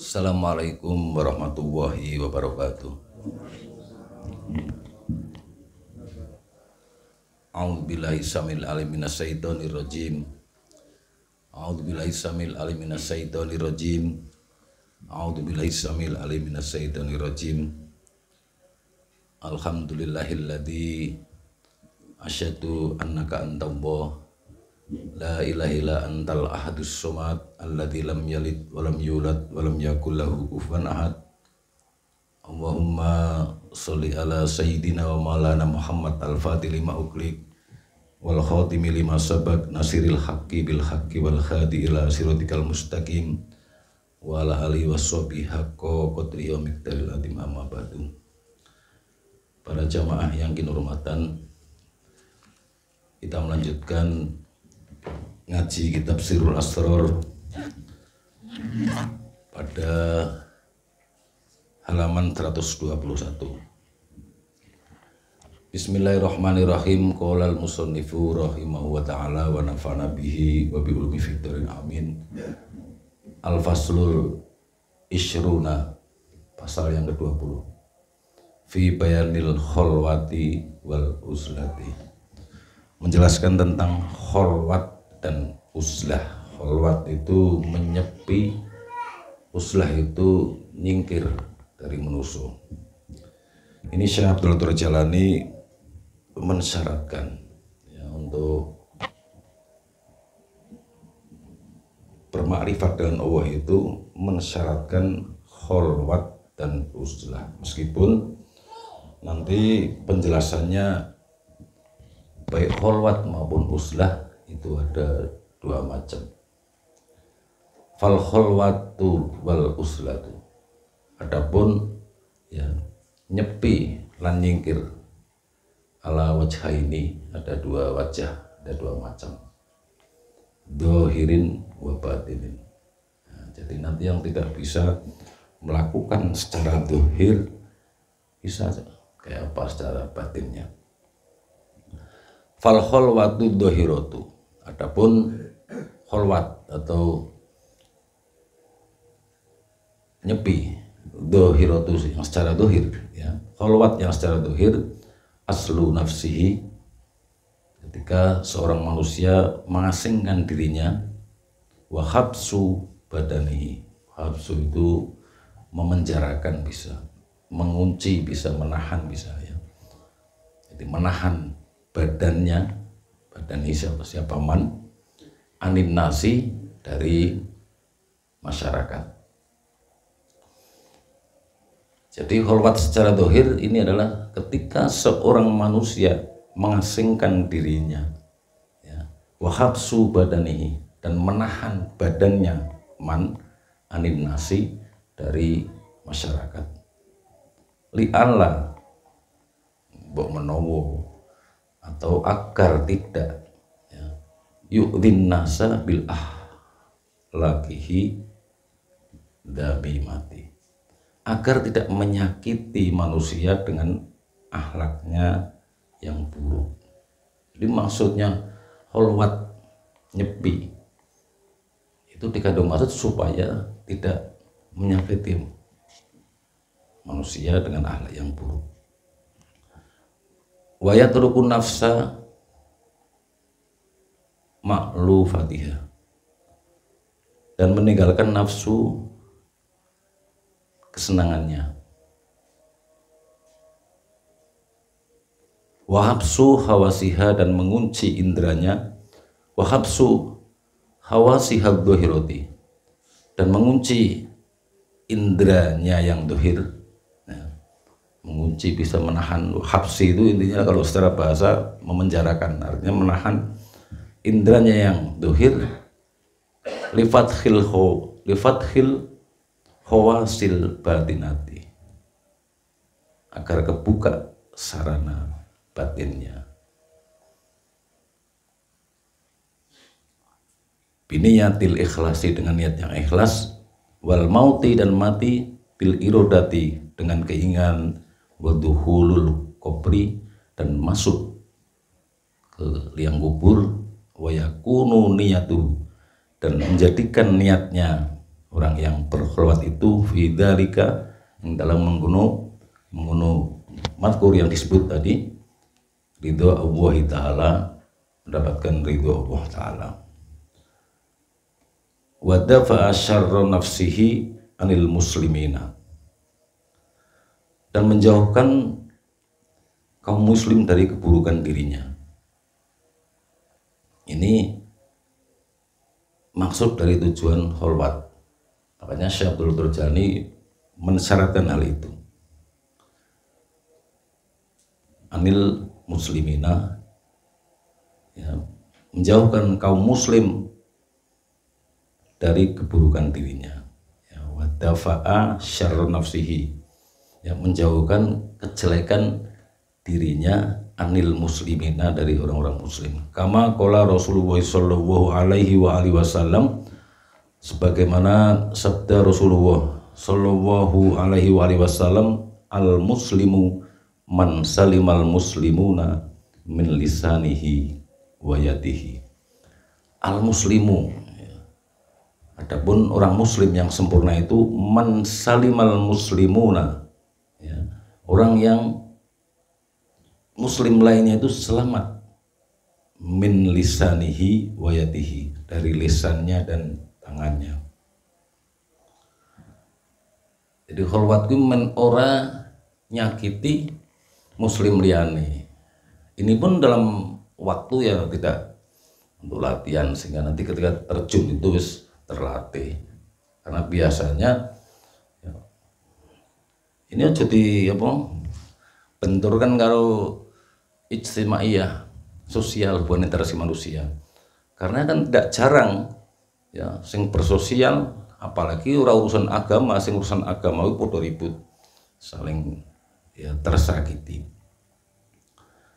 Assalamualaikum warahmatullahi wabarakatuh. A'udzubillahi samil alim minasyaitonir rajim. A'udzubillahi samil alim minasyaitonir rajim. A'udzubillahi samil alim minasyaitonir rajim. Alhamdulillahilladzi asyhadu annaka antallah la ilaha illa antal ahadus somad alladzi lam yalid walam yulad walam yakul lahu kufuwan ahad. Allahumma sholli ala sayyidina wa maulana Muhammad al-fatih lima uqliq wal khatimi lima sabaq nasiril haqqi bil haqqi wal hadi ila siratikal mustaqim wa ala alihi washabihi haqqa qadri wa miqdaril azim, amma ba'du. Para jamaah yang kinurmatan, kita melanjutkan ngaji kitab Sirrul Asrar pada halaman 121. Bismillahirrahmanirrahim. Qala al-musannifu rahimahu wa ta'ala wa nafa'ana bihi wa bi ulumi fitrin amin. Al-faslul ishruna, pasal yang ke-20. Fi bayanil kholwati wal uzlati, menjelaskan tentang kholwat dan uzlah. Kholwat itu menyepi, uzlah itu nyingkir dari menuso. Ini Syekh Abdul Qadir Jalani mensyaratkan ya, untuk bermakrifat dengan Allah itu mensyaratkan kholwat dan uzlah, meskipun nanti penjelasannya baik kholwat maupun uzlah itu ada dua macam. Fal kholwatu wal uzlatu, adapun ya nyepi lan nyingkir ala wajah ini ada dua wajah, ada dua macam, dohirin wa batinin. Nah, jadi nanti yang tidak bisa melakukan secara dohir bisa kayak apa secara batinnya. Fal kholwatu dohirotu, adapun kholwat atau nyepi dohirotu yang secara dohir ya, kholwat yang secara dohir aslu nafsihi, ketika seorang manusia mengasingkan dirinya, wa habsu badanihi, habsu itu memenjarakan, bisa mengunci, bisa menahan, bisa ya, jadi menahan badannya, badan siapa man anin nasi, dari masyarakat. Jadi kholwat secara dohir ini adalah ketika seorang manusia mengasingkan dirinya ya, wahabsu badanihi, dan menahan badannya, man anin nasi, dari masyarakat. Li'alla, mbok menowo, atau agar tidak ya, yu'dhin nasa bil ahlakihi dabi mati, agar tidak menyakiti manusia dengan akhlaknya yang buruk. Jadi maksudnya kholwat nyepi itu dikandung maksud supaya tidak menyakiti manusia dengan akhlak yang buruk. Wa yatruku nafsa ma'lufatiha, dan meninggalkan nafsu kesenangannya. Wahabsu hawasiha, dan mengunci indranya. Wahabsu hawasiha dohiroti, dan mengunci indranya yang dohir. Mengunci bisa menahan. Habsi itu intinya kalau secara bahasa memenjarakan, artinya menahan indranya yang dohir. Lifathil hawasil batinati, agar kebuka sarana batinnya. Biniyatil ikhlasi, dengan niat yang ikhlas. Wal mauti, dan mati. Bil irodati, dengan keinginan. Waduhulul kopri, dan masuk ke liang kubur. Wayakunu niyatu, dan menjadikan niatnya orang yang berkhulwat itu fidzalika yang dalam menggunu mazkur yang disebut tadi, ridho Allah Ta'ala, mendapatkan ridho Allah Ta'ala. Wa dafa'a syarra nafsihi anil muslimina, dan menjauhkan kaum muslim dari keburukan dirinya. Ini maksud dari tujuan kholwat. Makanya Syekh Abdul Turjani mensyaratkan hal itu. Anil muslimina, ya, menjauhkan kaum muslim dari keburukan dirinya. Ya, wa dafa'a syarra nafsihi, ya, menjauhkan kejelekan dirinya, anil muslimina, dari orang-orang muslim. Kama qala Rasulullah sallallahu alaihi wa alihi wasallam, sebagaimana sabda Rasulullah sallallahu alaihi wa alihi wasallam, al muslimu man salimal muslimuna min lisanihi wa yadihi. Al muslimu, adapun orang muslim yang sempurna itu man salimal muslimuna, ya, orang yang muslim lainnya itu selamat, min lisanihi wa yadihi, dari lisannya dan tangannya. Jadi kholwat itu men ora nyakiti muslim liyane. Ini pun dalam waktu ya tidak untuk latihan, sehingga nanti ketika terjun itu wis terlatih. Karena biasanya ya, ini aja di apa benturkan kalau ijtimaiyah, sosial, hubungan interaksi manusia. Karena kan tidak jarang ya sing bersosial, apalagi urusan agama, sing urusan agama itu podo ribut, saling ya tersakiti.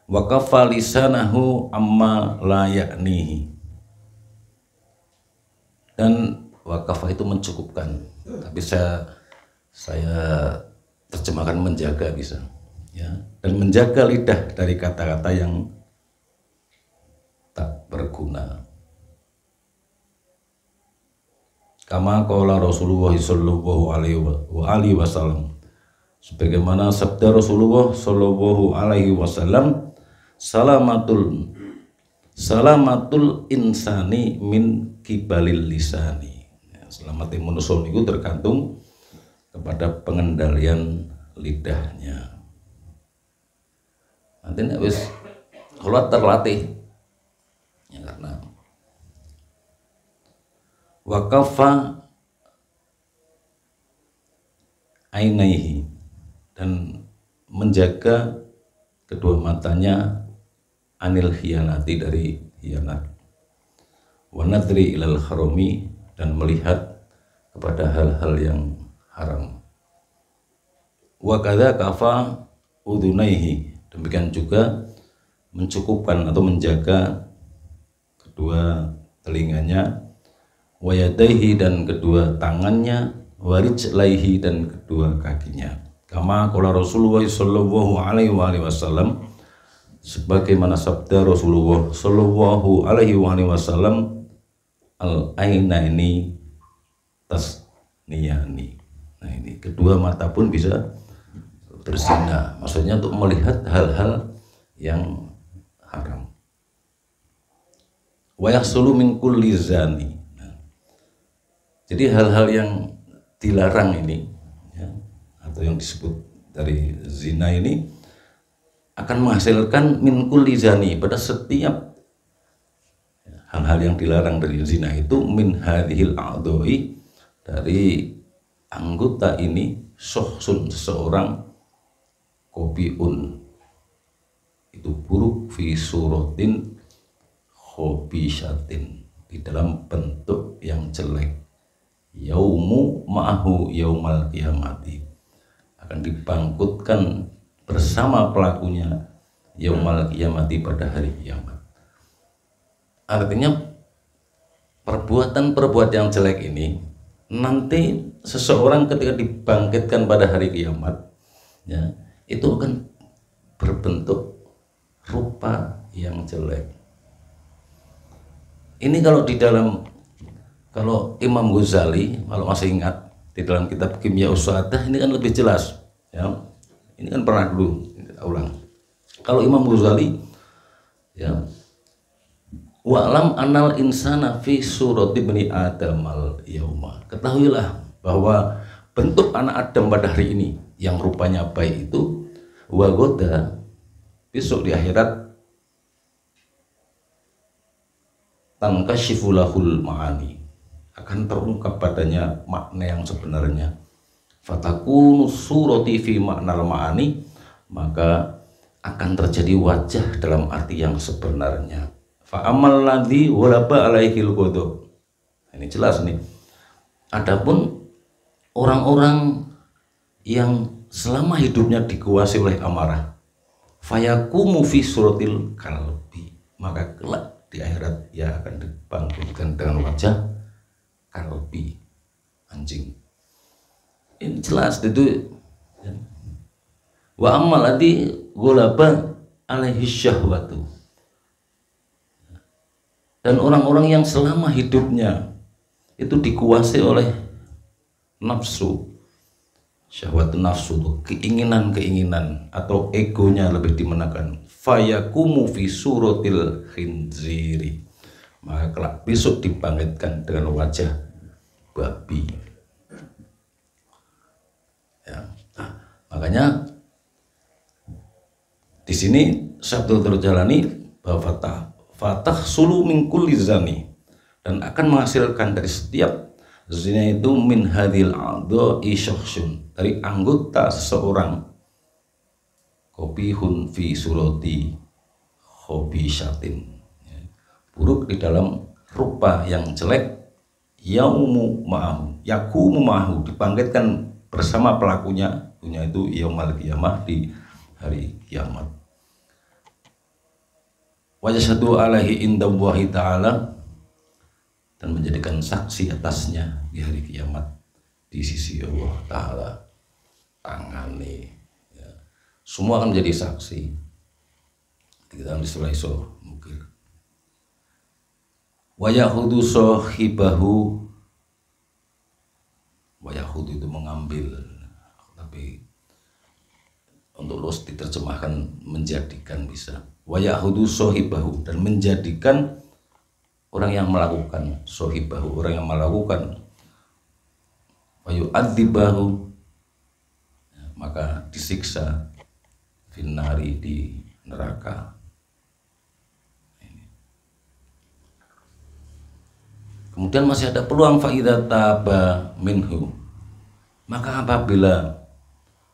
Wa kafa lisanahu amma la ya'nihi, dan wakafa itu mencukupkan, tapi saya terjemahkan menjaga bisa, ya, dan menjaga lidah dari kata-kata yang tak berguna. Kama qala Rasulullah sallallahu alaihi wasallam, sebagaimana sabda Rasulullah sallallahu alaihi wasallam, salamatul insani min kibalil lisani. Ya, selamatnya manusia itu tergantung kepada pengendalian lidahnya. Nanti nek wis kalau terlatih, ya, karena wakafa ainaihi, dan menjaga kedua matanya, anil hiyanati, dari hiyanat, wa nadri ilal harami, dan melihat kepada hal-hal yang haram. Wa kadza kafa udunaihi, demikian juga mencukupkan atau menjaga kedua telinganya, wa yadaihi, dan kedua tangannya, wa rijlaihi, dan kedua kakinya. Kama qala Rasulullah sallallahu alaihi wasallam, sebagaimana sabda Rasulullah sallallahu alaihi wasallam, al ainaini tasniyani. Nah, ini kedua mata pun bisa berzina, maksudnya untuk melihat hal-hal yang haram. Wa yahsulu min kulli zani. Nah, jadi hal-hal yang dilarang ini, ya, atau yang disebut dari zina ini akan menghasilkan min kulli zani, pada setiap hal-hal yang dilarang dari zina itu, min hadhil a'dha'i, dari anggota ini, sohsun, seseorang, kobiun, itu buruk, fi suratin khobisyatin, di dalam bentuk yang jelek, yaumu ma'ahu yaumal qiyamati, akan dibangkitkan bersama pelakunya yaumal qiyamati, pada hari kiamat. Artinya perbuatan-perbuatan yang jelek ini nanti seseorang ketika dibangkitkan pada hari kiamat, ya, itu akan berbentuk rupa yang jelek. Ini kalau di dalam Kalau Imam Ghazali, kalau masih ingat di dalam kitab Kimya Usadah ini kan lebih jelas, ya. Ini kan pernah dulu kita ulang. Kalau Imam Ghazali, ya, wa'lam anal insana fi surati bani Adam al yauma. Ketahuilah bahwa bentuk anak Adam pada hari ini yang rupanya baik itu wagoda besok di akhirat tankashifulahul ma'ani, akan terungkap padanya makna yang sebenarnya. Fatakunu surati fi maknal ma'ani, maka akan terjadi wajah dalam arti yang sebenarnya. Fa'amal ladzi walaba alaihil ghadab. Ini jelas nih. Adapun orang-orang yang selama hidupnya dikuasai oleh amarah, fayakumu fi suratil kalbi, maka kelak di akhirat ia akan dibangkitkan dengan wajah kalbi, anjing. Ini jelas itu. Wa amal ladzi ghalaba alaihi syahwatu, dan orang-orang yang selama hidupnya itu dikuasai oleh nafsu, syahwat nafsu itu keinginan-keinginan atau egonya lebih dimenangkan, fayakumu fi suratil khinziri, maka kelak besok dibangkitkan dengan wajah babi, ya. Nah, makanya di sini Sabtu terjalani bahwa fatah sulu min kulli zani, dan akan menghasilkan dari setiap zina itu min hadil a'dha'i syakhsun, dari anggota seseorang, qabihun fi surati khabishatin, buruk di dalam rupa yang jelek, yaumu ma'ahu, yakumu ma'ahu, dibangkitkan bersama pelakunya, punya itu yaumal qiyamah, di hari kiamat. Wajasadu alaihi indallahi ta'ala, dan menjadikan saksi atasnya di hari kiamat di sisi Allah Ta'ala. Tangani, ya. Semua akan menjadi saksi. Kita iso mungkin. Wayahudu sohibahu, wayahudu itu mengambil, tapi untuk los diterjemahkan menjadikan bisa. Wayahudu sohibahu, dan menjadikan orang yang melakukan, sohibahu, orang yang melakukan, wayu'adzibahu, maka disiksa, finnari, di neraka. Kemudian masih ada peluang, fa'idha taba minhu, maka apabila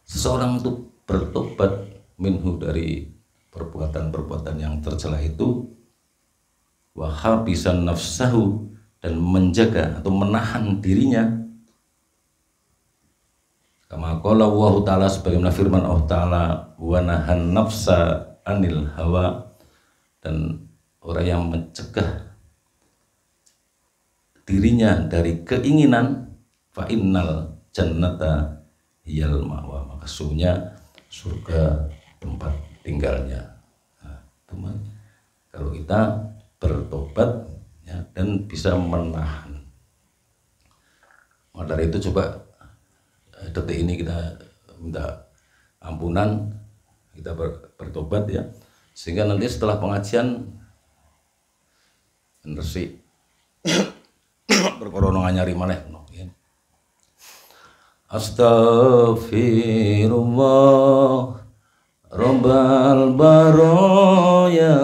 seseorang itu bertobat minhu, dari perbuatan-perbuatan yang tercela itu, wa habisan nafsahu, dan menjaga atau menahan dirinya, kama qala Allah Ta'ala, sebagaimana firman Allah Ta'ala, wa nahan nafsa anil hawa, dan orang yang mencegah dirinya dari keinginan, fa innal jannata hiyal ma'wa, maka sungguhnya surga tempat tinggalnya. Nah, teman, kalau kita bertobat, ya, dan bisa menahan. Maka dari itu coba detik ini kita minta ampunan, kita bertobat, ya, sehingga nanti setelah pengajian resik berkorona nyari maneh, ya. Astaghfirullah Rabbal baraya,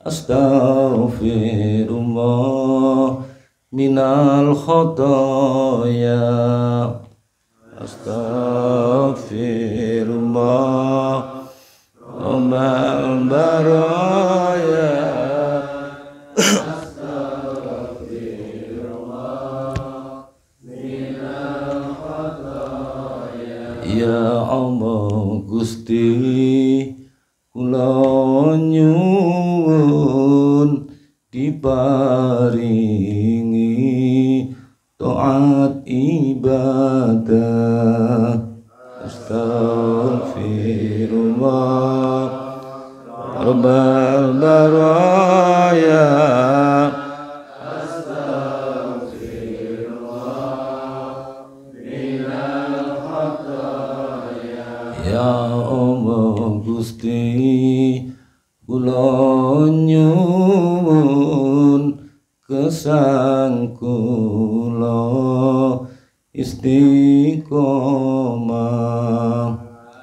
astaghfirullah minal khotoya, astaghfirullah Rabbal baraya, astaghfirullah minal khotoya. Ya Allah Gusti, kula nyuwun diparingi taat ibadah, astaghfirullah Rabbal baraya, astaghfirullah Gusti kula nyuwun gesang kula istiqomah.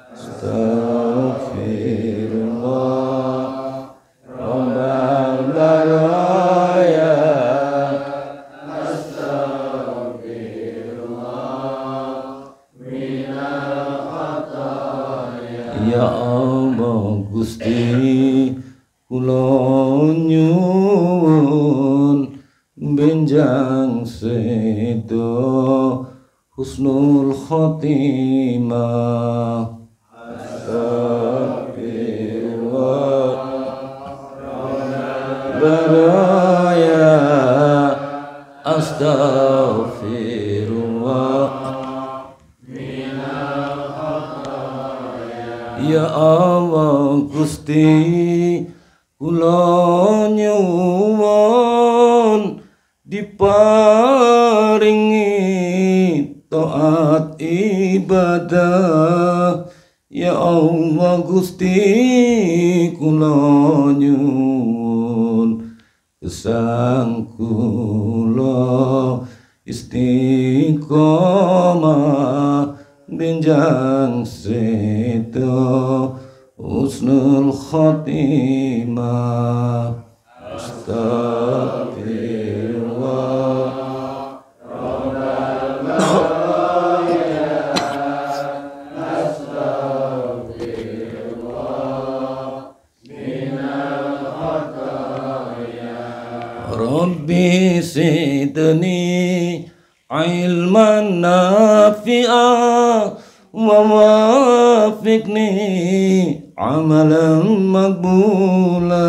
Astaghfirullah Rabbal baraya. Astaghfirullah minal khataya. Ya Allah Gusti kula nyuwun benjang sedo husnul khotimah. Astagfirullah baraya. Astagfirullah minal khataya. Ya Allah Gusti kula nyuwun diparingi taat ibadah. Ya Allah Gusti kula nyuwun gesang kula istiqomah benjang sedo husnul khotimah. Astagfirullah Rabbal baraya. Astagfirullah minal khataya. Rabbi zidni ilman nafi'a wa wafiqni amalan maqbula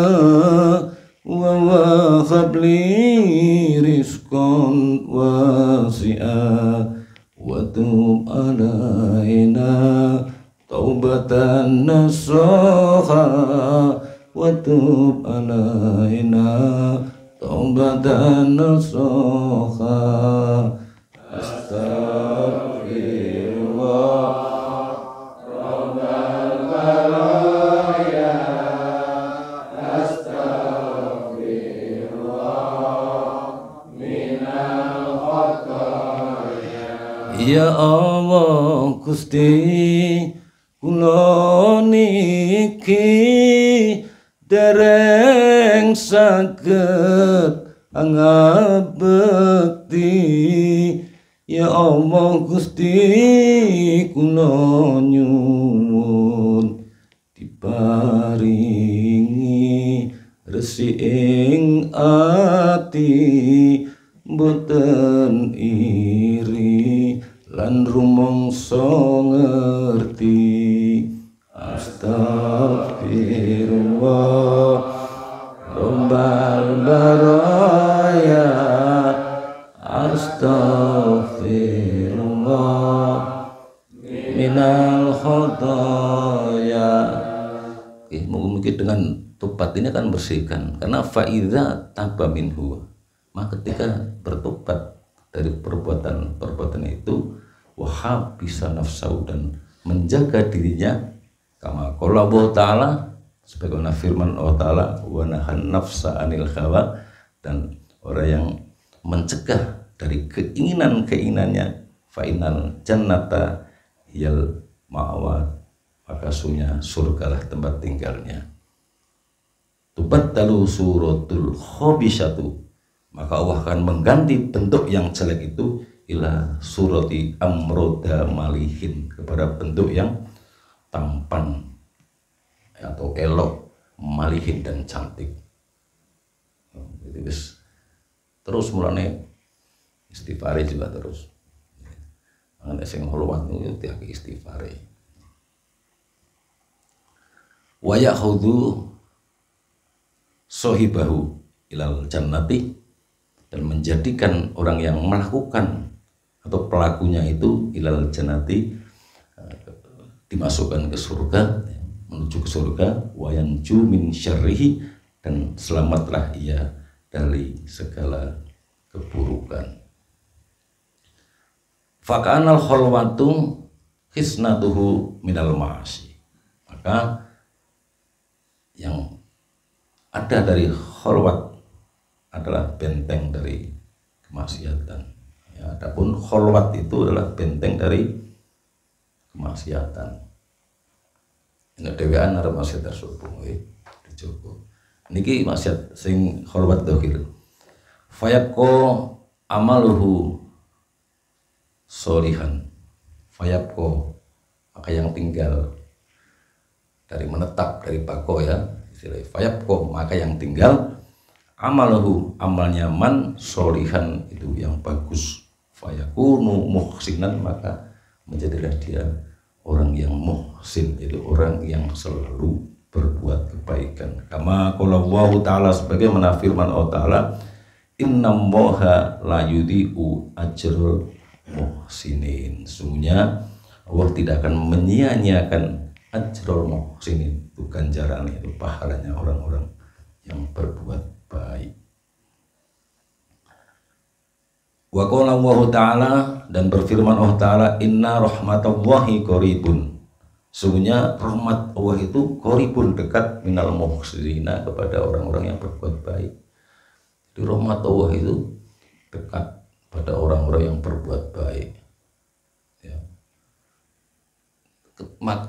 wa wahab li rizqan wasi'a wa tub alaina taubatan nasuha wa tub alaina taubatan nasuha. Astagfirullah Rabbal baraya. Astagfirullah minal khataya. Ya Allah Gusti kula niki dereng saged angabekti. Ya Allah Gusti kula nyuwun diparingi resi ing ati boten iri lan rumangsa ngerti. Astagfirullah Rabbal baraya. Astagfirullah minal khataya. Oke, mungkin dengan tobat ini akan bersihkan, karena faidha taba minhu, maka ketika bertobat dari perbuatan itu, wahab bisa nafsau dan menjaga dirinya, kama qala Allah Ta'ala, sebagaimana firman Allah Ta'ala, wa nahan nafsa anil hawa, dan orang yang mencegah dari keinginan-keinginannya, fainal jannata hiyal ma'wa, maka sunya surgalah tempat tinggalnya. Tubaddalu suratul khabisatu, maka Allah akan mengganti bentuk yang jelek itu ila surati amroda malihin, kepada bentuk yang tampan atau elok, malihin dan cantik. Terus mulane istighfar juga terus. Ana sing holwat niku tiap istighfar. Wa ya'khudhu sahibahu ilal jannati, dan menjadikan orang yang melakukan atau pelakunya itu ilal jannati, dimasukkan ke surga, menuju ke surga, wa yanju min syarrihi, dan selamatlah ia dari segala keburukan. Faka'anal kholwatu hisnatuhu minal ma'asi, maka yang ada dari kholwat adalah benteng dari kemaksiatan. Ya, adapun kholwat itu adalah benteng dari kemaksiatan. Ini dewean arep maksiat subuh dijogo. Niki maksiat sing kholwat dohir. Fayaqo amaluhu solihan. Fayaqo, maka yang tinggal dari menetap, dari bako ya istilah fayaqo, maka yang tinggal amaluhu, amalnya man solihan, itu yang bagus. Fayakunu muhsinan, maka menjadilah dia orang yang muhsin, itu orang yang selalu berbuat kebaikan. Kama qala Allah Ta'ala, sebagaimana firman Allah Ta'ala, innallaha la yudhi'u ajrul muhsinin. Sungguhnya Allah tidak akan menyia-nyiakan ajrul muhsinin, itu ganjaran, itu pahalanya orang-orang yang berbuat baik. Wa qala Allah Ta'ala, dan berfirman Allah Ta'ala, inna rahmatallahi qaribun. Sungguhnya rahmat Allah itu qaribun, dekat, minal muhsinina, kepada orang-orang yang berbuat baik. Jadi rahmat Allah itu dekat pada orang-orang yang berbuat baik. Ya.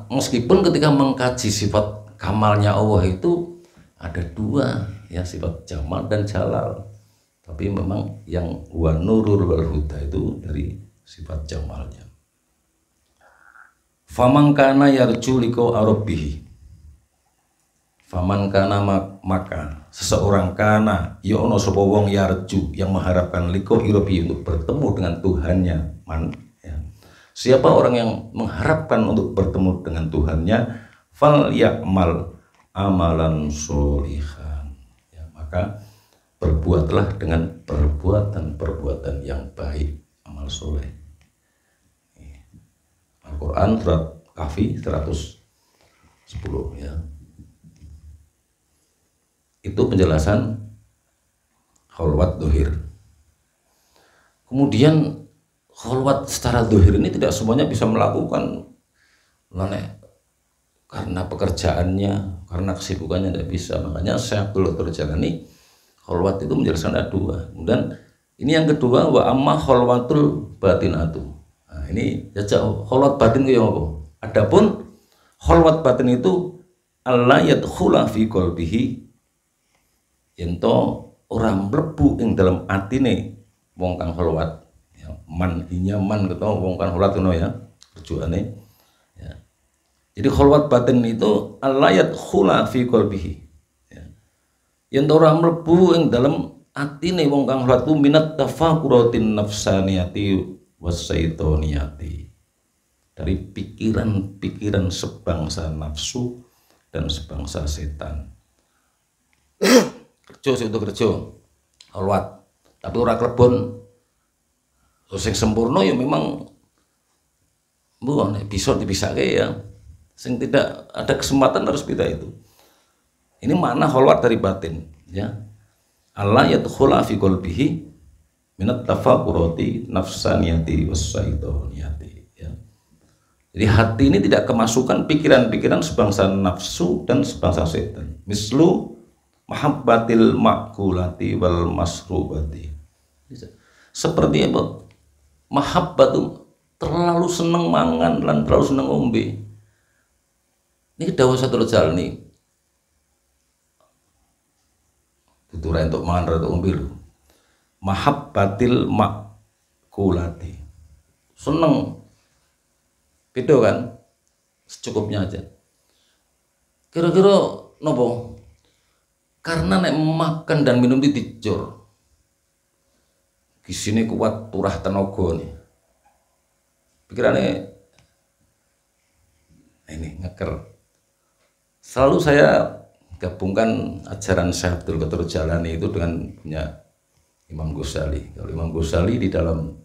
Meskipun ketika mengkaji sifat kamalnya Allah itu ada dua, ya, sifat jamal dan jalal. Tapi memang yang wa nurul wal huda itu dari sifat jamalnya. Faman kana yarju liqa rabbih. Faman kana, maka seseorang kana ya ono sapa wong yarju, yang mengharapkan liqa rabbih, untuk bertemu dengan Tuhannya. Ya. Siapa orang yang mengharapkan untuk bertemu dengan Tuhannya, fal ya'mal amalan sholihan. Ya, maka berbuatlah dengan perbuatan-perbuatan yang baik, amal soleh. Al-Quran surat Kahfi 110 ya. Itu penjelasan kholwat dohir. Kemudian kholwat secara dohir ini tidak semuanya bisa melakukan, karena pekerjaannya, karena kesibukannya tidak bisa. Makanya Syekh Abdul Qadir Jailani kholwat itu menjelaskan ada dua. Kemudian ini yang kedua, wa amma kholwatul batinatu. Nah, ini jajak kholwat batin itu yang apa? Adapun kholwat batin itu Allah yadkhula fi qalbihi, ento orang mlebu ing dalam atine wong kang kholwat. Ya, man inyaman ketemu wong kang kholwat ngono ya, tujuane. Ya. Jadi kholwat batin itu Allah yadkhula fi qalbihi. Yen ora mlebu ing dalem atine wong kang kholwat minat tafakuratin nafsaniyati wasyaitoniyati, dari pikiran-pikiran sebangsa nafsu dan sebangsa setan. Kerja itu kerja kholwat, tapi ora klebon sing sempurna ya memang bisa dipisahke ya. Sing tidak ada kesempatan harus beda itu. Ini makna kholwat dari batin, ya. Allah yadkhula fi qalbihi minat tafakurati nafsaniyati wasyaitoniyati, ya. Jadi hati ini tidak kemasukan pikiran-pikiran sebangsa nafsu dan sebangsa setan. Mislu mahabbatil makulati wal masrubati. Seperti apa? Mahabbat itu terlalu seneng mangan dan terlalu seneng ombe. Ini dawuh Satul Jalani. Tuturan untuk mangan atau ombe lho. Mahabbatil makulati, seneng, beda kan, secukupnya aja. Kira-kira nopo? Karena nek makan dan minum itu dicur, gisine kuat, turah tenaga nih, pikirannya ini ngeker. Selalu saya gabungkan ajaran Syekh Abdul Qadir Jailani itu dengan punya Imam Ghazali. Kalau Imam Ghazali di dalam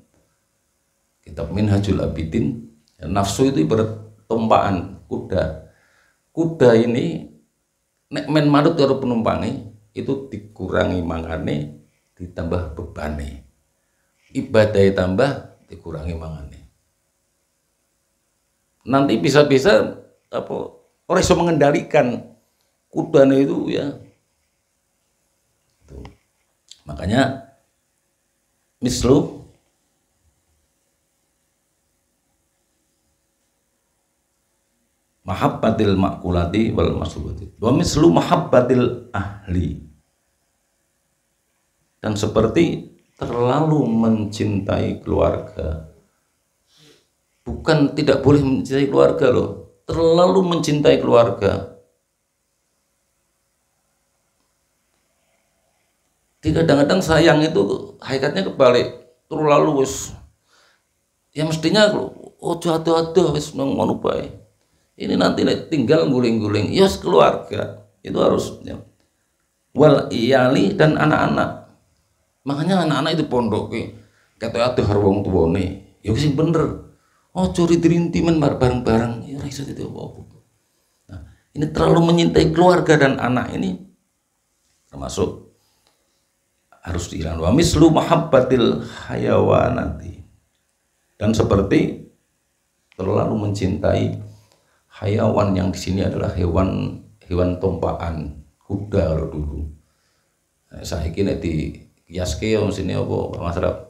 kitab Minhajul Abidin, ya, nafsu itu ibarat tumpaan kuda. Kuda ini nek men manut karo penumpange itu dikurangi mangane, ditambah bebane. Ibadah tambah, dikurangi mangane. Nanti bisa-bisa apa ora iso mengendalikan kudanya itu ya. Tuh. Makanya mislu mahabbatil makulati wal masrubati wa mislu mahabbatil ahli, dan seperti terlalu mencintai keluarga. Bukan tidak boleh mencintai keluarga loh, terlalu mencintai keluarga. Jadi kadang-kadang sayang itu hakikatnya kebalik, terlalu wis ya mestinya ojo ado-ado wis ngono bae. Ini nanti tinggal guling-guling, ya keluarga itu harus ya. Wal iyali dan anak-anak. Makanya anak-anak itu pondok kata atuh karo wong tuane. Ya sing bener. Ojo rinti-rinti men bareng-bareng. Ya ora iso itu apa. Nah, ini terlalu menyintai keluarga dan anak ini termasuk harus dihilangkan. Wa mislu mahabbatil hayawanati, dan seperti terlalu mencintai hayawan, yang di sini adalah hewan tompaan, kuda kalau dulu. Nah, saiki nek di kiaske wong sini apa masalah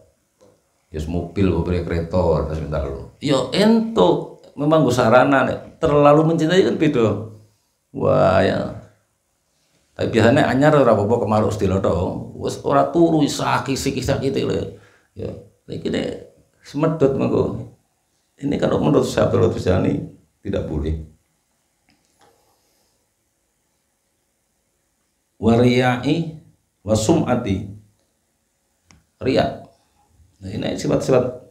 ya mobil kereta sebentar lo. Ya ento memang go sarana nek terlalu mencintai kan beda. Wah ya. Tapi biasanya anyar ora apa-apa kemaruk sedelo tok. Wis ora turu sakit lho. Ya, iki nek semedot mengko. Ini kalau menurut Syaikhul Jani tidak boleh. Wariyai wasumati, riya. Nah, ini sifat-sifat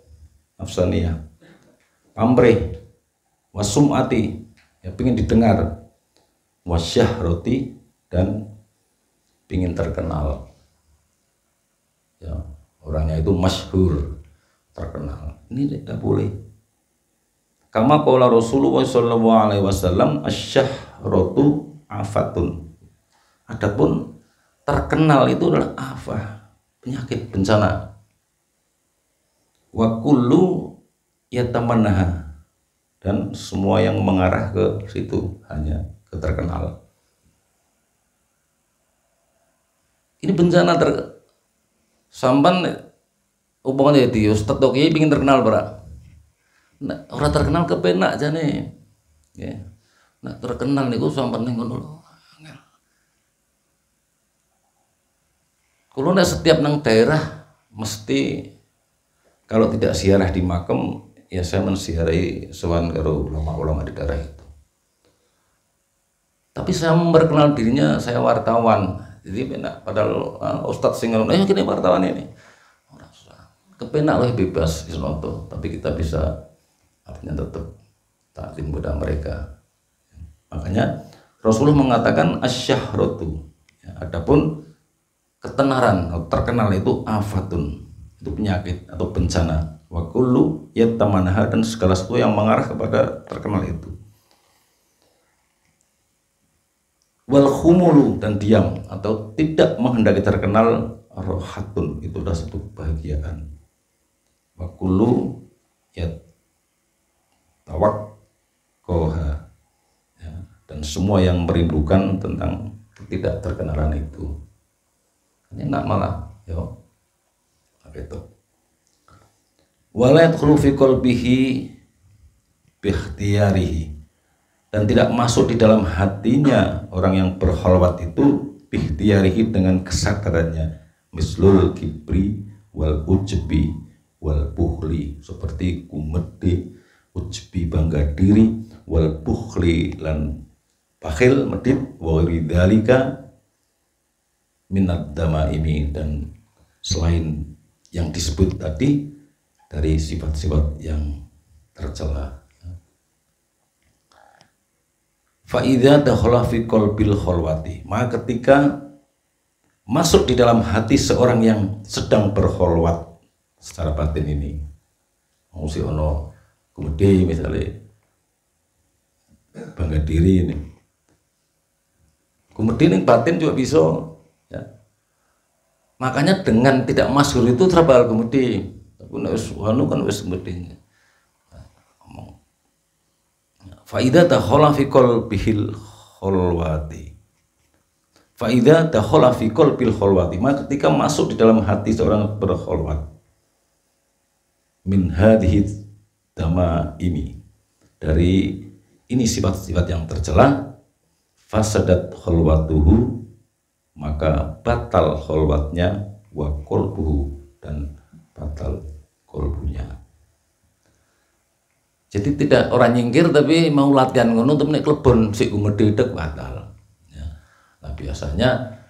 nafsaniyah. Pamrih, wasumati, ya pingin didengar, wasyahroti, dan pingin terkenal. Ya, orangnya itu masyhur, terkenal. Ini tidak boleh. Kama qala Rasulullah sallallahu alaihi wasallam, asyahratu afatun. Adapun terkenal itu adalah afah, penyakit, bencana. Wa kullu yatamannaha, dan semua yang mengarah ke situ hanya ke terkenal. Ini bencana sampan hubungannya di Ustadz Doki ingin terkenal berak. Nah, orang terkenal kepenak jane. Ya. Nah, terkenal niku sampan ning ngono. Kalau setiap nang daerah mesti kalau tidak ziarah di makam, ya saya menziarahi sowan karo ulama-ulama di daerah itu. Tapi saya memperkenal dirinya, saya wartawan. Jadi enak, padahal Ustadz sing ngono, kene wartawan ini. Ora usah. Kepenak lah bebas isnoto, tapi kita bisa artinya tetap taklim kepada mereka. Makanya Rasulullah mengatakan asyahratu. Ya, adapun ketenaran atau terkenal itu afatun, itu penyakit atau bencana. Wa kullu yatamanaha, dan segala sesuatu yang mengarah kepada terkenal itu. Wal khumulu, dan diam atau tidak menghendaki terkenal, rohatun, itu adalah satu kebahagiaan. Wa kullu yatawakkoha, ya, dan semua yang merindukan tentang tidak terkenalan itu. Ini enak malah, yo. Apa itu? Wala yadkhulu fi qalbihi bi ikhtiyarihi, dan tidak masuk di dalam hatinya orang yang berkhalwat itu bihtiarihi, dengan kesadarannya, mislul kibri wal ujbi wal bukhli, seperti kumedi, ujbi bangga diri, wal bukhli lan bakhil medit, wa ridalika minad damaimi, dan selain yang disebut tadi dari sifat-sifat yang tercela. Fa'idha dakhala fi qalbil khalwati, maka ketika masuk di dalam hati seorang yang sedang berkholwat secara batin ini, si ono kumedi misalnya bangga diri ini, kumedi ini batin juga bisa, ya. Makanya dengan tidak masyhur itu terapal kumedi, tapi wis anu kan wis kumedi. Faidah takhola fi qalbihil kholwati, Fa idza dakhala fi qalbil khalwati, maka ketika masuk di dalam hati seorang berkholwat, min hadhihi ini, dari ini sifat-sifat yang tercela, fasadat khalwatuhu, maka batal kholwatnya, wa qalbuhu, dan batal kolbunya. Jadi tidak orang nyingkir tapi mau latihan ngono tapi nek klebon sik gumedhedhek batal. Ya. Nah biasanya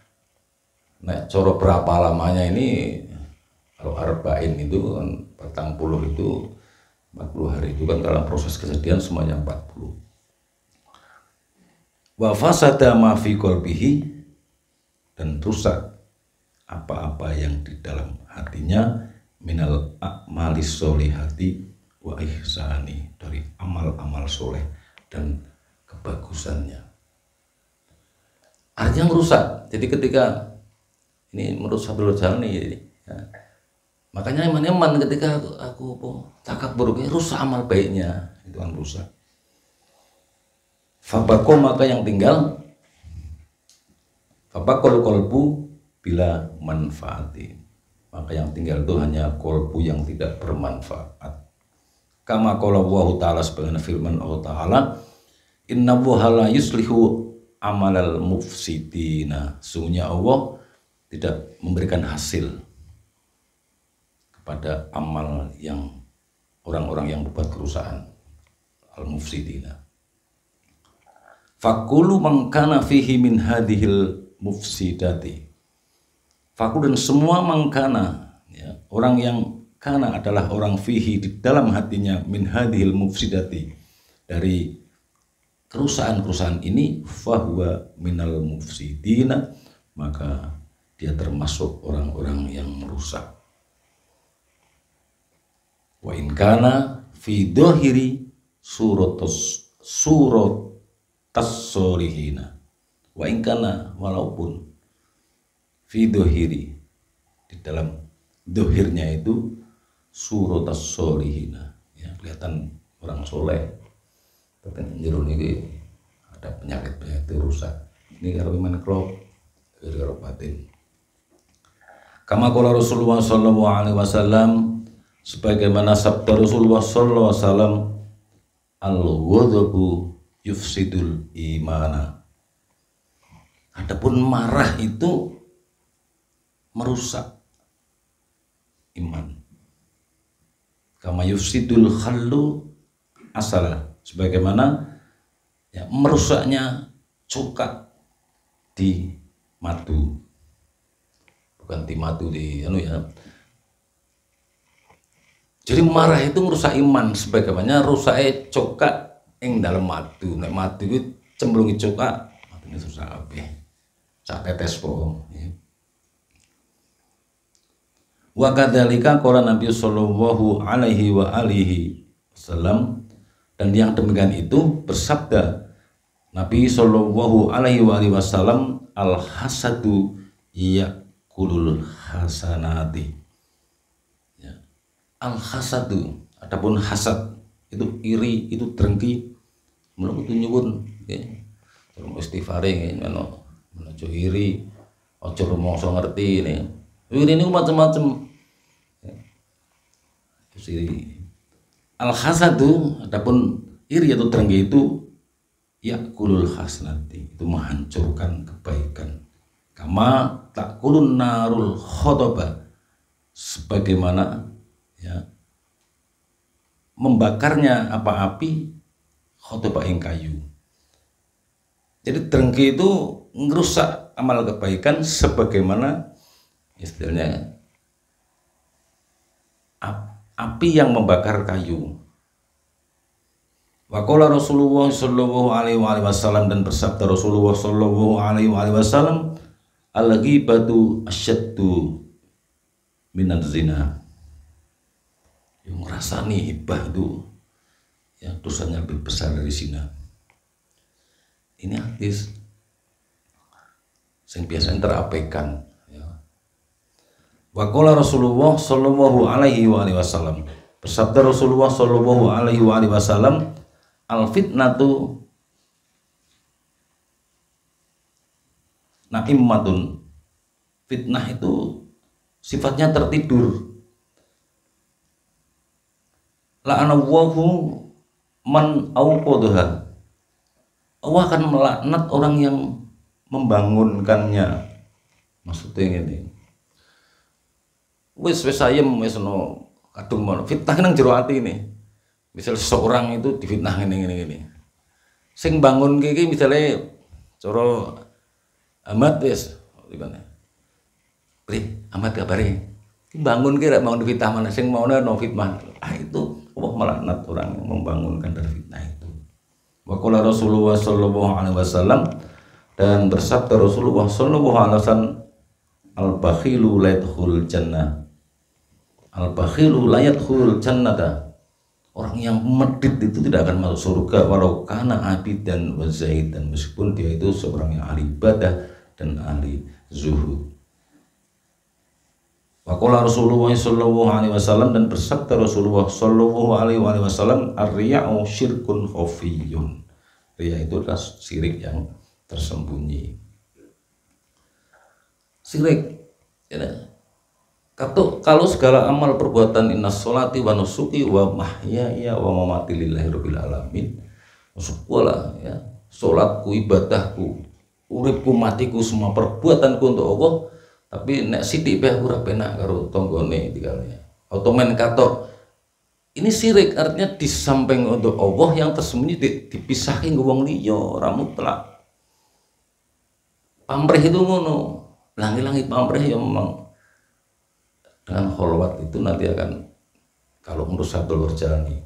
nek coro berapa lamanya ini, kalau arba'in itu kan 40 itu 40 hari itu kan dalam proses kesedihan semuanya 40. Wa fasada ma fi qalbihi, dan rusak apa-apa yang di dalam hatinya, minal a'malis sholihati wa ihsani, dari amal-amal soleh dan kebagusannya. Artinya merusak. Jadi ketika ini menurut Sabdul Jalani, ya, makanya iman ketika aku takabur, rusak amal baiknya, itu kan rusak. Fabako, maka yang tinggal, fabakol kolbu bila manfaati, maka yang tinggal itu hanya kolbu yang tidak bermanfaat. Kama qala Allah Ta'ala, sebagaimana firman Allah Ta'ala, inna Allaha la yuslihu amalal mufsidina, sungguhnya Allah tidak memberikan hasil kepada amal yang orang-orang yang berbuat kerusakan, al mufsidina. Fakulu mangkana fihi min hadhil mufsidati, fakul, dan semua mangkana, ya, orang yang kana adalah orang fihi, di dalam hatinya, min hadhil mufsidati, dari kerusakan-kerusakan ini, fahuwa minal mufsidina, maka dia termasuk orang-orang yang merusak. Wa in kana fi dhahiri suratas solihina, wa in kana, walaupun fi dhahiri, di dalam dohirnya itu, suratas solihina, ya, kelihatan orang soleh, tapi jeruk ini ada penyakit itu rusak. Ini kalau iman klop, kalau batin. Kama qala Rasulullah sallallahu alaihi wasallam, sebagaimana sabda Rasulullah sallallahu alaihi wasallam, al-ghadabu yufsidul imana. Adapun marah itu merusak iman. Kama yufsidul khallu asala, sebagaimana, ya, merusaknya cuka di madu, bukan di madu di ya. Jadi marah itu merusak iman, sebagaimana rusaknya cuka ing dalam madu. Nek madu itu cemplungi cuka, madu ini rusak kabeh. Sak tetes po. Ya. Wa kadzalika qala Nabi sallallahu alaihi wa alihi wasallam, dan yang demikian itu bersabda Nabi sallallahu alaihi wa alihi wasallam, al hasadu yakulul hasanati, ya. Al hasadu, adapun hasad itu iri, itu drengki, menurut nyuwun, nggih, terus istighfare ngono, menuju iri, aja rumangsa ngerti ini. Iri ini macam-macam. Iri. Al-hasadu, adapun iri atau drengki itu, yakulul hasanati, itu menghancurkan kebaikan. Kama takulun narul khotoba, sebagaimana, ya, membakarnya apa api, khotoba ing kayu. Jadi drengki itu merusak amal kebaikan, sebagaimana istilahnya api yang membakar kayu. Wa qala Rasulullah sallallahu alaihi wasallam, dan bersabda Rasulullah sallallahu alaihi wasallam, al-ghibatu asyaddu minaz zina. Yang ngrasani hibah itu, ya, dosanya lebih besar dari zina. Ini hadis yang biasanya terabaikan. Wa qala Rasulullah sallallahu alaihi wasallam, bersabda Rasulullah sallallahu alaihi wasallam, al fitnatu naimmatun. Fitnah itu sifatnya tertidur. La'anallahu man auqadha. Allah akan melaknat orang yang membangunkannya. Maksudnya ini. Wis ayem wis no kadung mono. Fitnah nang jero ati ini. Misal seseorang itu difitnah ngene. Sing bangun iki misale cara Ahmad wis gimana? Pri, Ahmad kabare. Bangun kira bangun fitnah mana sing mau no fitnah. Itu Allah melaknat orang yang membangunkan dari fitnah itu. Wa qala Rasulullah sallallahu alaihi wasallam, dan bersabda Rasulullah sallallahu alaihi wasallam, al-bakhilu la yadkhulul jannah. Al-bakhilu la yadkhulul jannata. Orang yang medit itu tidak akan masuk surga walau kana abidan wa zahidan, meskipun dia itu seorang yang ahli ibadah dan ahli zuhud. Waqala Rasulullah sallallahu alaihi wasallam, dan bersabda Rasulullah sallallahu alaihi wasallam, ar-riya'u syirkun khafiyyun. Riya itu adalah syirik yang tersembunyi. Syirik ya. Kalau segala amal perbuatan innas sholati wa nusuki wa mahyaya wa mamati lillahi rabbil alamin. Maksudnya ya, salatku, ibadahku, uripku, matiku, semua perbuatanku untuk Allah. Tapi nek sithik bae ora penak karo tanggane dikalnya. Atau men katok. Ini syirik, artinya di samping untuk Allah yang tersembunyi dipisahin ke wong liya, ora mutlak. Pamrih itu ngono. Langi-langi pamrih ya memang dengan kholwat itu nanti akan, kalau menurut Abdul Warjani,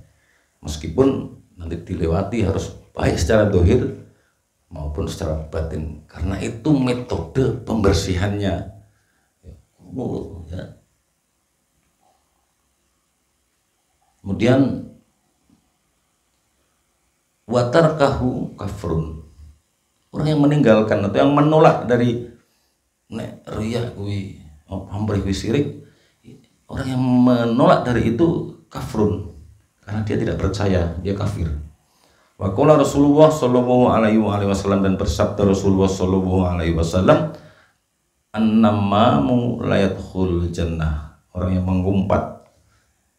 meskipun nanti dilewati harus baik secara dohir maupun secara batin, karena itu metode pembersihannya. Ya. Kemudian watarkahu kafrun, orang yang meninggalkan atau yang menolak dari nek riya kuwi pamrih kuwi syirik, orang yang menolak dari itu kafrun, karena dia tidak percaya, dia kafir. Wa qala Rasulullah sallallahu alaihi wasallam, dan bersabda Rasulullah sallallahu alaihi wasallam, an-namamu la yadkhul jannah, orang yang mengumpat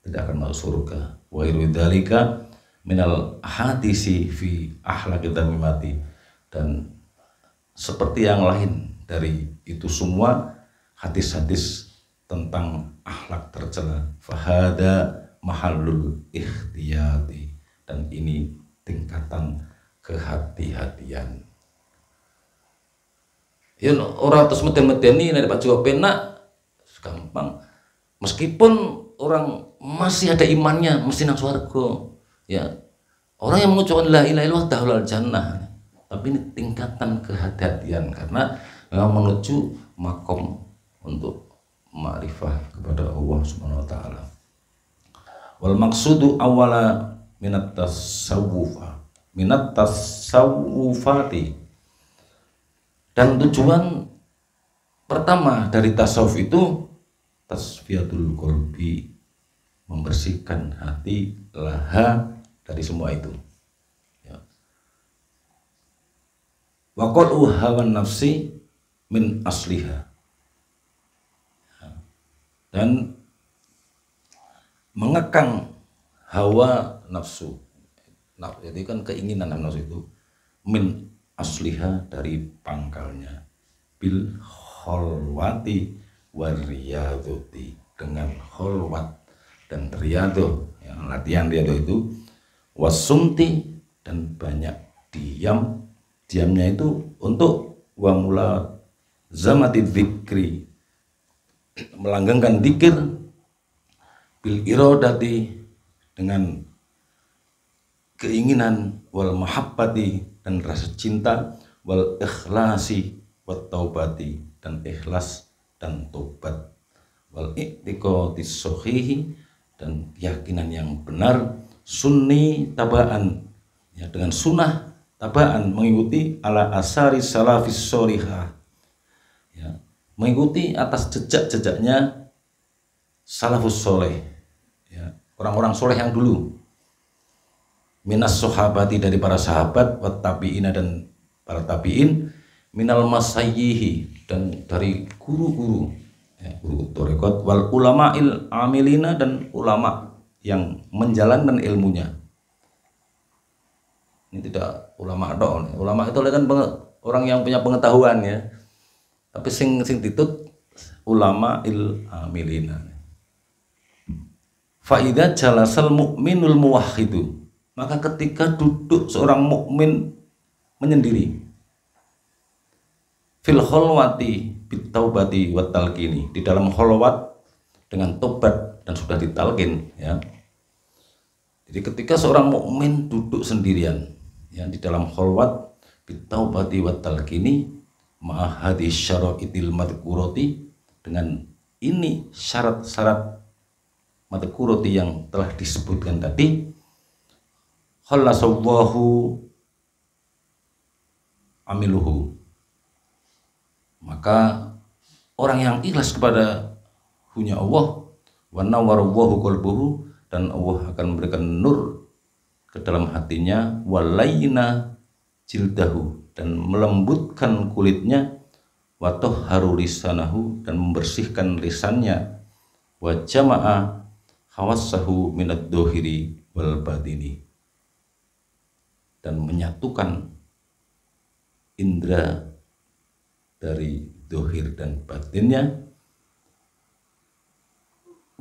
tidak akan masuk surga. Wa irudzalika minal hadisi fi akhlaqid damimati, dan seperti yang lain dari itu semua hadis-hadis tentang akhlak tercela. Fahada mahallul ikhtiyati, dan ini tingkatan kehati-hatian. Ya orang terus meten-meteni nek Pak Jawa penak gampang. Meskipun orang masih ada imannya mesti nang swarga. Ya. Orang yang mengucapkan la ilaha illallah dakhulal jannah. Tapi ini tingkatan kehati-hatian karena menuju makom untuk ma'rifah kepada Allah Subhanahu wa taala. Wal maqsudu awala minat tasawufati, dan tujuan pertama dari tasawuf itu tasfiyatul qalbi, membersihkan hati laha dari semua itu. Ya. Wa qad'u hawan nafsi min asliha, dan mengekang hawa nafsu. Nah, jadi kan keinginan nafsu itu min asliha, dari pangkalnya, bil kholwati wariyadoti, dengan kholwat dan riyadhah, yang latihan riyadhah itu, wasumti, dan banyak diamnya itu untuk wamula zamati dzikri, melanggengkan dzikir, bil iradati, dengan keinginan, wal mahabbati, dan rasa cinta, wal ikhlasi wat taubati, dan ikhlas dan tobat, wal i'tiqadis shahihi, dan keyakinan yang benar, sunni tabaan, ya, dengan sunnah tabaan, mengikuti ala asari salafis sholihah, ya, mengikuti atas jejak-jejaknya salafus soleh, ya, orang-orang soleh yang dulu, minas sahabati, dari para sahabat, wat tabi'ina, dan para tabi'in, minal masayyihi, dan dari guru-guru, ya, guru tarekat, wal ulama'il amilina, dan ulama yang menjalankan ilmunya. Ini tidak ulama dong. Ulama itu kan orang yang punya pengetahuan, ya. Tapi sing ditut ulama'il amilina. Fa idza jalasal mu'minul muwahhidu, maka ketika duduk seorang mukmin menyendiri, fil kholwati bitaubati wat talqini, di dalam kholwat dengan tobat dan sudah ditalkin, ya. Jadi ketika seorang mukmin duduk sendirian, ya, di dalam kholwat bitaubati wat talqini ma hadis syaraitil madhkurati, dengan ini syarat-syarat madhkurati yang telah disebutkan tadi, khallasallahu amiluhu, maka orang yang ikhlas kepada hunya Allah, wa nawwarallahu qalbuhu, dan Allah akan memberikan nur ke dalam hatinya, walayna jildahu, dan melembutkan kulitnya, wa tahharu lisanahu, dan membersihkan lisannya, wa jama'a hawassahu minad dohiri wal batini, dan menyatukan indera dari dohir dan batinnya,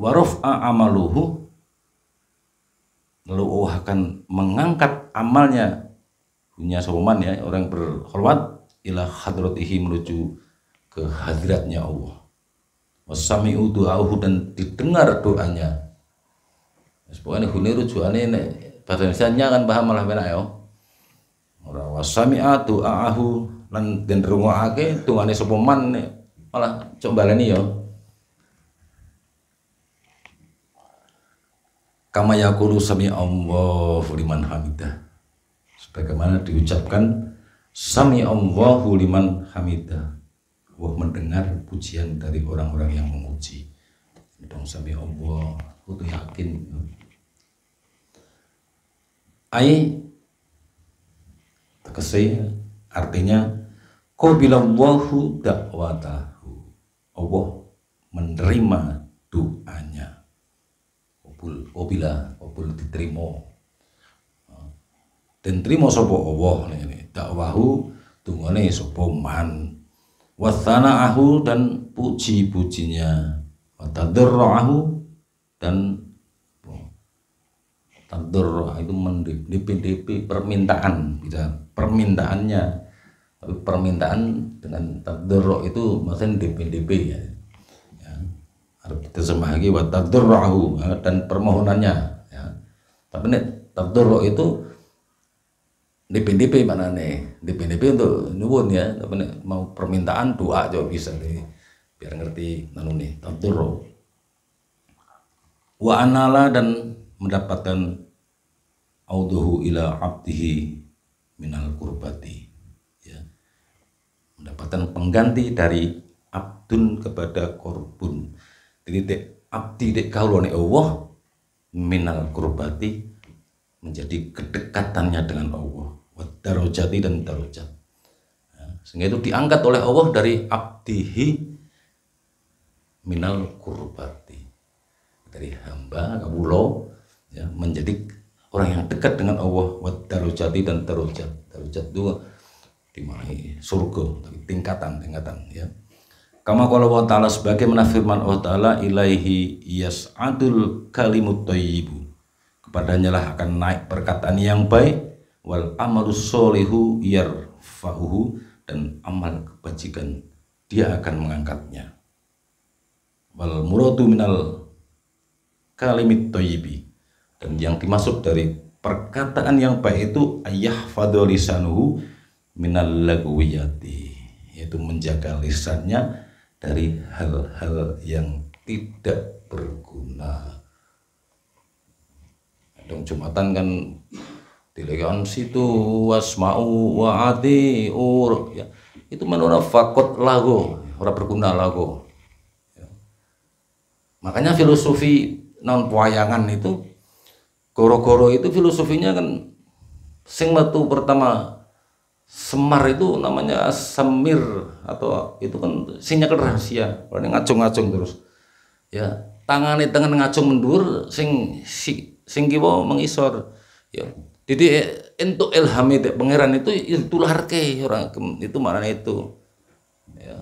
warof'a amaluhu, lalu Allah akan mengangkat amalnya, punya soman, ya, orang berkhulwat, ila hadratihi, menuju ke hadiratnya Allah, wasami'u du'auhu, dan didengar doanya. Pokoknya hune rujukannya bahasa Indonesia kan paham malah benak, ya. Ora wasami'a du'aahu, lan den rungokake dungane sapa man, malah cok baleni, ya. Kama yaqulu sami Allahu liman hamidah, sebagaimana diucapkan sami Allahu liman hamidah, Allah mendengar pujian dari orang-orang yang memuji. Dong sami Allah, kudu yakin. Ai tegese artinya qabilallahu da'watahu, Allah menerima doanya. Qabul diterima, dan terima sapa Allah, ini dakwahu, tungane sapa man, wathana'ahu, dan puji-pujinya, watadarra'ahu, dan tadarru' itu mendp permintaan, bisa permintaannya, tapi permintaan dengan tadarru' itu maksudnya dp ya. Harus diterjemah lagi, wa tadarru'ahu, dan permohonannya, ya. Tapi nek tadarru' itu DP mana nih? DP untuk nyuwun, ya. Tapi nek mau permintaan doa juga bisa nih, biar ngerti nanu nih tadarru'. Wa anala, dan mendapatkan auduhu ila abdihi minal kurbati, ya. Mendapatkan pengganti dari abdun kepada korbun. Jadi abdi dek kaulone Allah minal kurbati, menjadi kedekatannya dengan Allah, wa darajati, dan darajat, ya, sehingga itu diangkat oleh Allah dari abdihi minal kurbati, dari hamba kawula, ya, menjadi orang yang dekat dengan Allah, wa darajati, dan darajat. Darajat itu dimana surga, tapi tingkatan, ya. Kama qala wa ta'ala, sebagaimana firman Allah Ta'ala, ilaihi yas'adul kalimut thayyibu, kepadanya lah akan naik perkataan yang baik, wal amalus sholihu yarfa'uhu, dan amal kebajikan dia akan mengangkatnya. Wal muradu minal kalimit thayyibi, dan yang dimaksud dari perkataan yang baik itu ayyahfadhu lisanuhu minal lagwiyati, yaitu menjaga lisannya dari hal-hal yang tidak berguna. Dong Jumatan kan dilekan situ wasma'u wa ati'ur, ya, itu menurut fakot lagu, orang berguna lagu, ya. Makanya filosofi non pewayangan itu, goro-goro itu filosofinya kan sing metu pertama Semar itu namanya semir, atau itu kan sinyal rahasia. Kalau ngacung-ngacung terus. Ya, tangan ngacung mundur, sing kiwa mengisor. Ya. Jadi untuk ilham itu pangeran itu tularke orang itu maknanya itu. Ya.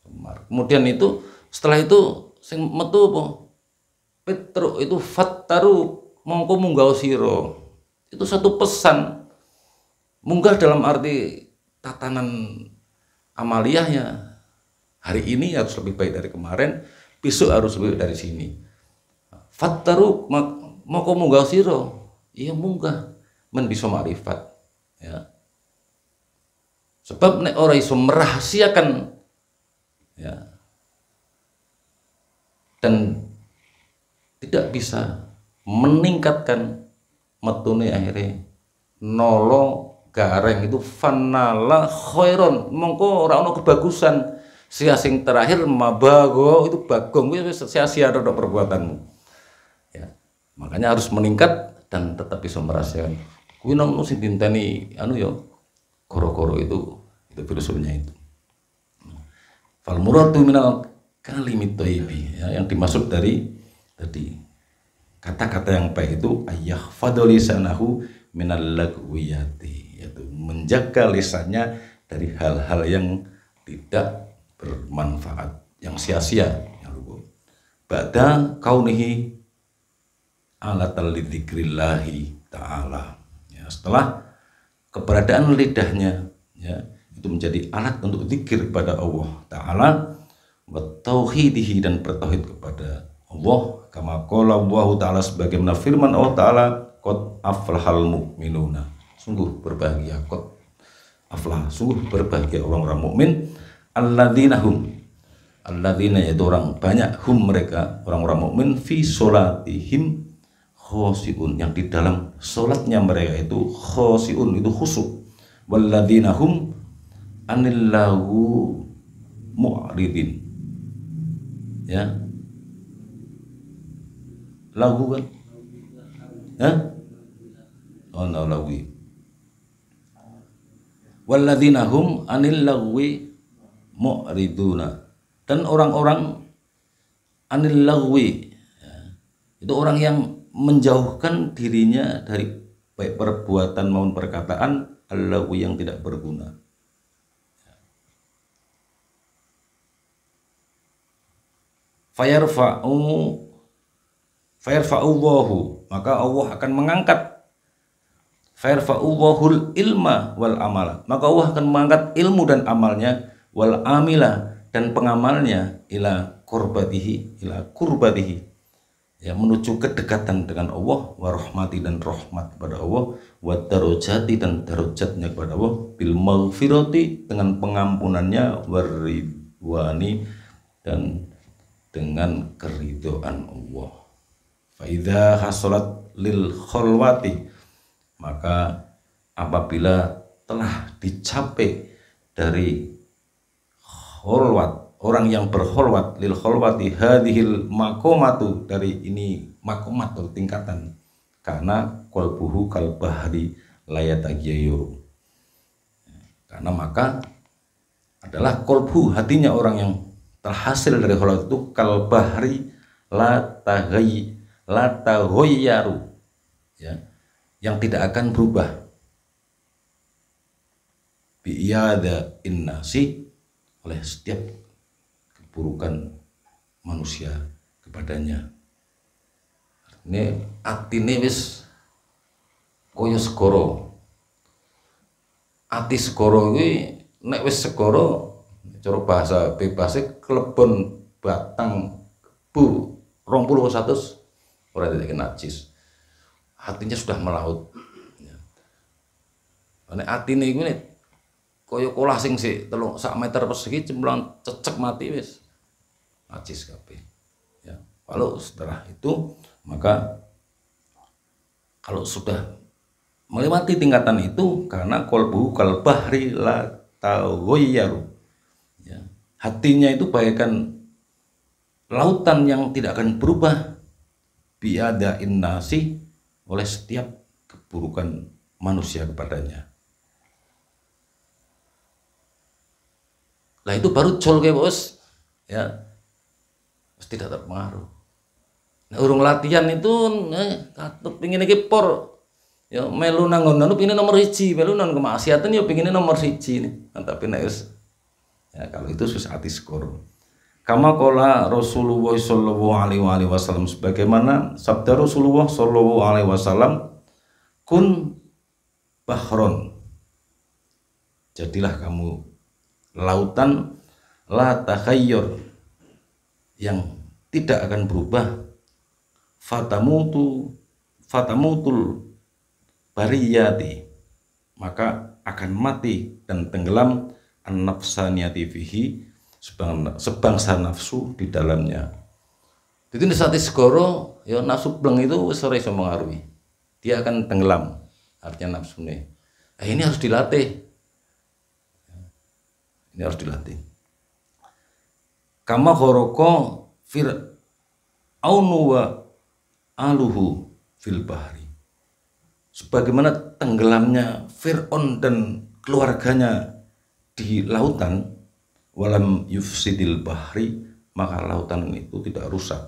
Semar. Kemudian itu setelah itu sing metu apa? Petro itu fattaru mongko munggah sira. Itu satu pesan. Munggah dalam arti tatanan amaliyahnya. Hari ini harus lebih baik dari kemarin, besok harus lebih baik dari sini. Fattaru mongko munggah sira. Iya munggah men bisa makrifat. Ya. Sebab nek ora iso merahasiakan ya, dan tidak bisa meningkatkan metune akhirnya nolo gareng itu fanala khairon mongko ora ono kebagusan sia sing terakhir mabago itu bagong wis sia-sia tok perbuatanmu ya. Makanya harus meningkat dan tetap bisa merahasiakan kuwi nang sing dinteni anu ya goro-goro itu filosofinya itu. Fal muradu minal kalimit thayyibi ya, yang dimaksud dari tadi kata-kata yang baik itu ayah fadolisanahu minal lagwiyati, yaitu menjaga lisannya dari hal-hal yang tidak bermanfaat, yang sia-sia, yang lugu. Ba'da kaunihi alatal lidzikrillahi ta'ala. Ya, setelah keberadaan lidahnya ya, itu menjadi alat untuk zikir kepada Allah Ta'ala wa tauhidihi, dan bertauhid kepada Allah, kama qala Allah Ta'ala, sebagaimana firman Allah Ta'ala, qad aflahal mu'minuna, sungguh berbahagia, qad aflah, sungguh berbahagia orang-orang mukmin, alladzina yaitu orang banyak, hum mereka orang-orang mukmin, fi sholatihim khosiun, yang di dalam sholatnya mereka itu khosiun, itu khusyuk, walladzina hum anillahu mu'ridin ya, lagu kan oh no, lagwi, walladzina hum anil lagwi mu'riduna, dan orang-orang anil lagwi ya, itu orang yang menjauhkan dirinya dari baik perbuatan maupun perkataan al-lagwi yang tidak berguna. Fayarfa'ullahu, maka Allah akan mengangkat, fayarfa'ullahul ilma wal amala, maka Allah akan mengangkat ilmu dan amalnya, wal amila, dan pengamalnya, ila kurbatihi ya, menuju kedekatan dengan Allah, wa rahmati, dan rahmat kepada Allah, wa darajati, dan darajatnya kepada Allah, bil maghfirati, dengan pengampunannya, waridwani, dan dengan keridhaan Allah. Faidha hasolat lil kholwati, maka apabila telah dicapai dari kholwat, orang yang berkholwat, lil kholwati hadhil makomatu, dari ini makomat atau tingkatan, karena qalbuhu kal bahri layatagyayuru, karena maka adalah qalbu, hatinya orang yang terhasil dari kholwat itu kal bahri lataghoyaru ya, yang tidak akan berubah, bi'iyada innasi, oleh setiap keburukan manusia kepadanya. Ini atine wis koyo segara, ati segara kuwi nek wis segara, cara bahasa bebasnya klebon batang bu 20 orang tidak najis, hatinya sudah melaut. Nek atine iku nek kaya kolah sing sik 3 meter persegi cemplung cecek mati wis najis kabeh. Ya, kalau setelah itu maka kalau sudah melewati tingkatan itu, karena qalbu kal bahri la taghayyaru ya, hatinya itu bagaikan lautan yang tidak akan berubah, biada innasi, oleh setiap keburukan manusia kepadanya. Lah itu baru jol ke bos, ya tidak terpengaruh. Nah, urung latihan itu katut pingin iki por ya melu nang ngono pingin nomor 1, melu nang kemaksiatan ya pingin nomor 1 nih. Nah, tapi nek ya kalau itu susah hati skor. Kama qala Rasulullah sallallahu alaihi wasallam, sebagaimana sabda Rasulullah sallallahu alaihi wasallam, kun bahron, jadilah kamu lautan la takhayyur, yang tidak akan berubah, fatamutul bariyati, maka akan mati dan tenggelam an-nafsaniyati fihi, sebangsa nafsu di dalamnya. Jadi di saat iskoro ya nafsu bleng itu sore iso mengaruhi, dia akan tenggelam, artinya nafsu nih. Ini harus dilatih, ini harus dilatih. Kama khoroko fir'aunu wa aluhu fil bahri, sebagaimana tenggelamnya Fir'aun dan keluarganya di lautan, walam yufsidil bahri, maka lautan itu tidak rusak.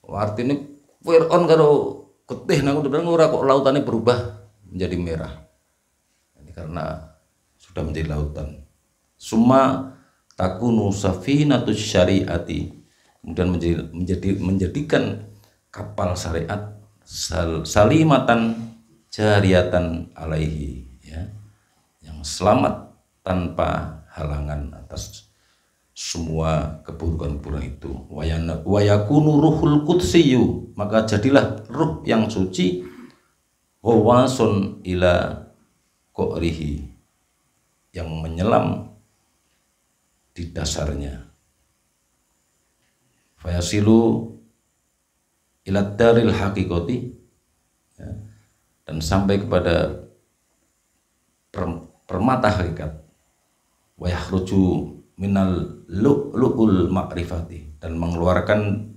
Artinya Fir'aun karo ketih nang ora kok lautannya berubah menjadi merah. Ini karena sudah menjadi lautan. Summa takunu safinatus syariati, kemudian menjadikan kapal syariat salimatan jariatan alaihi, ya, yang selamat tanpa halangan atas semua keburukan-keburukan itu. Wayakunu ruhul qudsiyu, maka jadilah ruh yang suci, wawasun ila qorihi, yang menyelam di dasarnya. Fayasilu ila daril haqiqati, ya, dan sampai kepada permata hakikat. Wa yakhruju minal lu'lu'ul ma'rifati, dan mengeluarkan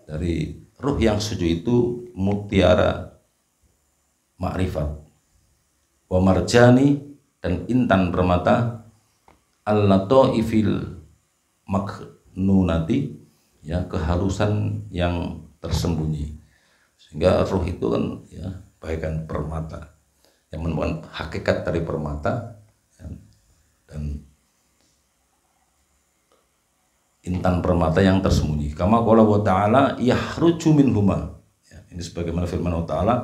dari ruh yang suci itu mutiara ma'rifat. Wa marjani, dan intan permata, al-lataifil maknunati, ya, kehalusan yang tersembunyi. Sehingga ruh itu kan, ya, bagaikan permata yang menemukan hakikat dari permata, ya, dan intan permata yang tersembunyi. Kama qala wa ta'ala yahruju minhuma, ya, ini sebagaimana firman Allah Ta'ala,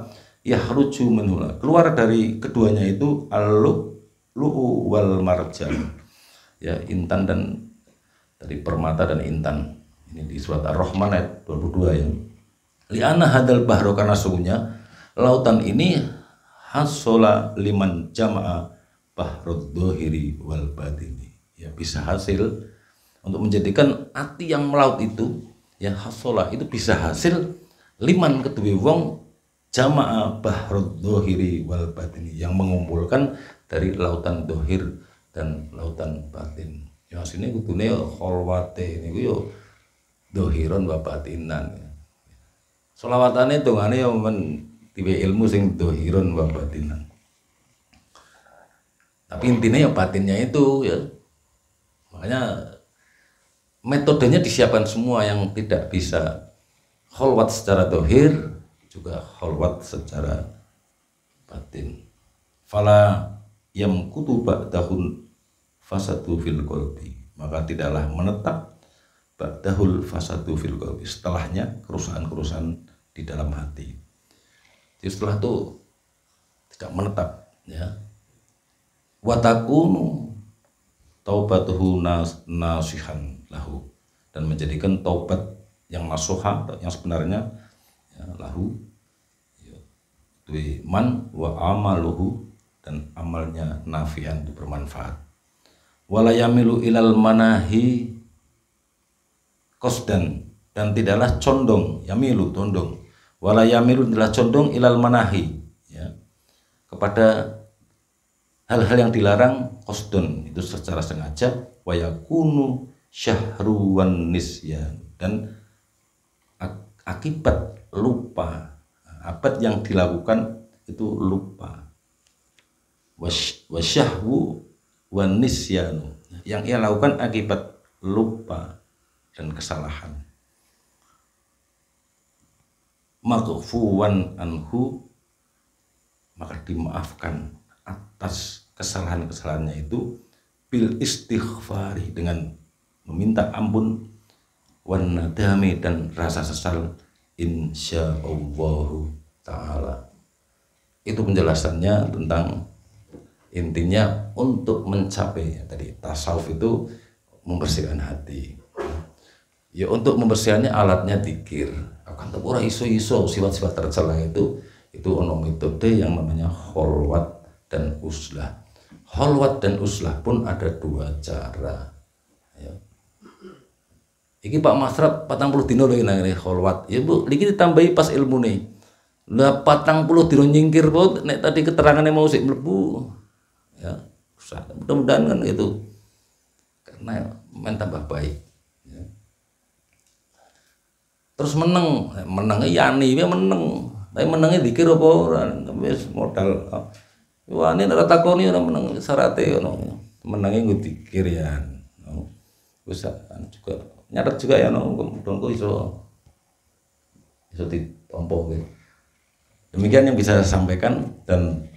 yahruju minhuma, keluar dari keduanya itu al-lu'lu wal marjan, ya, intan dan dari permata dan intan. Ini di surat Ar-Rahman ayat 22, ya. Li'anna hadal bahro, karena sungguhnya lautan ini hasola liman jama'a bahrud dohiri wal batini, ya, bisa hasil untuk menjadikan hati yang melaut itu, ya, hasola itu bisa hasil liman kedua wong jama'a bahrud dohiri wal batini, yang mengumpulkan dari lautan dohir dan lautan batin. Ya sini kudune kholwate niku yo dohiron wa batinan. Selawatane dongane yo men tibe ilmu sing dohiron wa batinan. Tapi intinya ya batinnya itu, ya. Makanya metodenya disiapkan semua, yang tidak bisa kholwat secara dohir juga kholwat secara batin. Fala yamkutu ba'dahun fasadu fil qalbi, maka tidaklah menetap ba'dahul fasadu fil qalbi, setelahnya kerusakan-kerusakan di dalam hati. Jadi setelah itu tidak menetap, ya. Watakunu taubatuhu nasihan lahu, dan menjadikan taubat yang nasuha, yang sebenarnya, ya, lahu, ya, man wa amaluhu, dan amalnya nafian, itu bermanfaat. Wala yamilu ilal manahi qasdan, dan tidaklah condong, yamilu condong, wala yamilu tidaklah condong ilal manahi, ya, kepada hal-hal yang dilarang qasdun, itu secara sengaja, wa yakunu syahruwan nisyan, dan akibat lupa, akibat yang dilakukan itu lupa. Wasyahwu wan nisyanu, yang ia lakukan akibat lupa dan kesalahan. Maghfuwan anhu, maka dimaafkan atas kesalahan-kesalahannya itu bil istighfari, dengan meminta ampun, wan nadami, dan rasa sesal, insyaallahu ta'ala. Itu penjelasannya tentang intinya untuk mencapai tadi tasawuf itu membersihkan hati. Ya untuk membersihkannya alatnya dzikir. Akan tapi ora iso-iso sifat-sifat tercela itu ono metode yang namanya kholwat dan uslah. Kholwat dan uslah pun ada dua cara. Ya. Iki Pak Masrab 40 dino lho nang kholwat. Ya Bu, iki ditambahi pas ilmune. Lah 40 dino nyingkir Bu, nek tadi keterangannya mau sik mlebu. Ya, usah. Mudah-mudahan kan itu. Karena men tambah baik. Ya. Terus menengnya yani dia meneng. Tapi menengnya dikir apa ora, wis modal. Wah, ini nek takoni ora meneng syarate ngono. Menenge nggo dikir ya. Wis juga nyatet juga ya mudah-mudahan iso ditompo gitu. Demikian yang bisa saya sampaikan, dan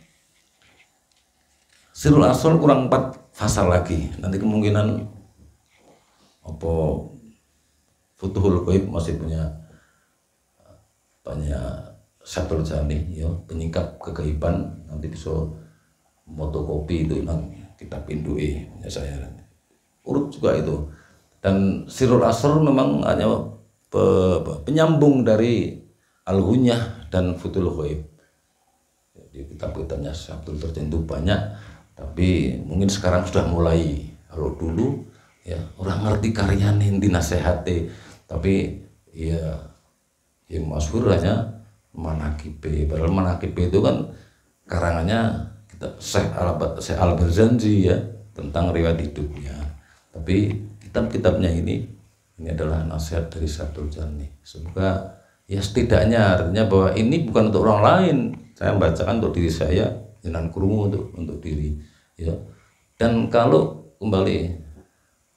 Sirul Asrar kurang 4 fasal lagi. Nanti kemungkinan apa Futuhul Ghaib masih punya banyak Sabtul Jani ya, penyingkap kegaiban. Nanti bisa fotokopi itu nang kitab Indue ya saya. Urut juga itu. Dan Sirul Asrar memang hanya penyambung dari Al-Ghunyah dan Futuhul Ghaib. Di kitab-kitabnya Sabtul Tertentu banyak, tapi mungkin sekarang sudah mulai. Kalau dulu ya orang ngerti karyanya dinasehati, tapi ya yang masyhur hanya Manaqibe. Padahal Manaqibe itu kan karangannya kitab Syekh Al-Barzanji ya, tentang riwayat hidupnya. Tapi kitab-kitabnya ini adalah nasihat dari Sabtul Jani. Semoga ya setidaknya artinya bahwa ini bukan untuk orang lain. Saya membacakan untuk diri saya, jangan krungu untuk diri. Ya. Dan kalau kembali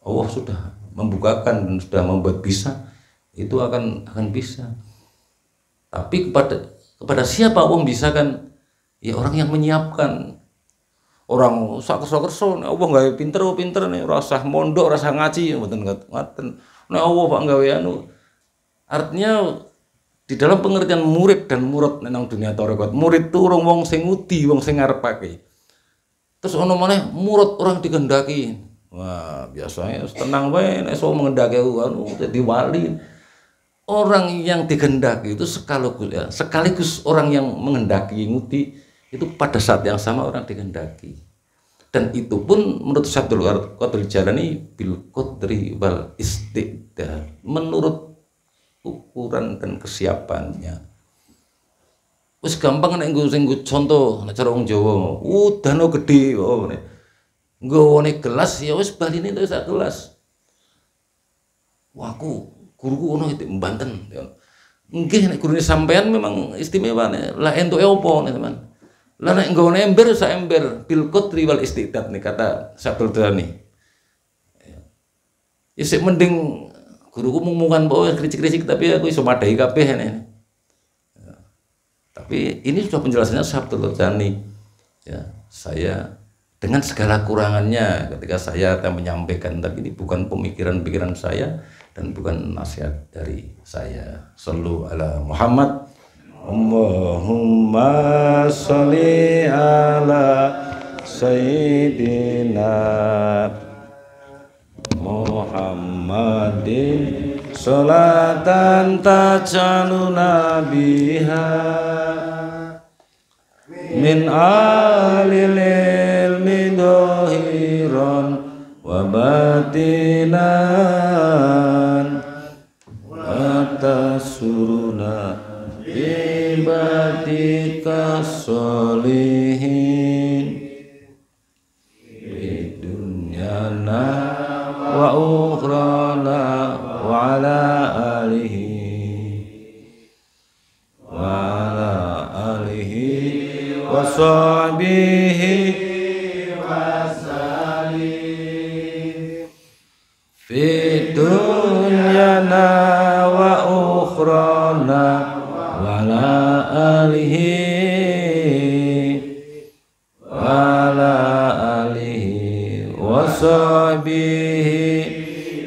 Allah sudah membukakan dan sudah membuat bisa, itu akan bisa. Tapi kepada siapa Allah bisa kan? Ya orang yang menyiapkan. Orang sak-sak-kerso Allah gawe pinter nih, rasa mondok, rasa ngaji mboten. Nek Allah Pak gawe anu. Artinya di dalam pengertian murid dan murad nang dunia tarekat, murid itu orang wong sing ngudi, wong sing ngarepake. Terus ono maneh murad orang dikehendaki. Wah, biasanya tenang wae nek iso mengendaki anu dadi wali. Orang yang dikehendaki itu sekaligus orang yang mengendaki ngudi itu pada saat yang sama orang dikehendaki. Dan itu pun menurut Sabtul Qadir Jalani bil qadri wal istidad, menurut ukuran dan kesiapannya. Wis gampang nek nggo contoh nek cara wong Jawa, dano gedhe oh nggone gelas ya wis baline itu sak gelas. Wah, guruku ono itu Banten. Nggih nek gurune sampean memang istimewa nek lah entuke opo nek teman. Lah nek nggone ember sak ember bil qadri wal istidad nih kata Sabtul Jani. Ya sik mending guruku mumukan bawa kritik-kritik tapi aku iso madai kabeh ini. Ya. Tapi ini sudah penjelasannya Sabtul Jani. Ya, saya dengan segala kurangannya ketika saya akan menyampaikan, tapi ini bukan pemikiran-pikiran saya dan bukan nasihat dari saya. Shallu ala Muhammad. Allahumma sholli ala sayyidina Muhammadin sholatan taj'aluna biha min alil ilmi dohiron wa batinan wa tasuruna ibadika sholihin di dunyana wa ukhrana wa ala alihi wa sahbihi wa sallim. wa ala alihi wa sahbihi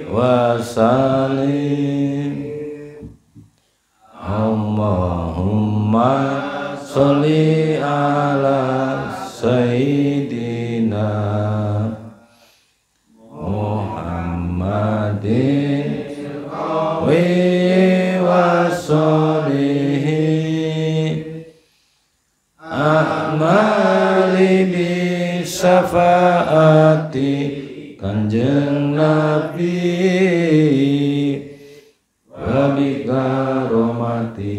wa salim. Allahumma sholli ala sayyidina Muhammadin wa sholihi a'mali bi syafaati Kanjeng Nabi wa bi karomati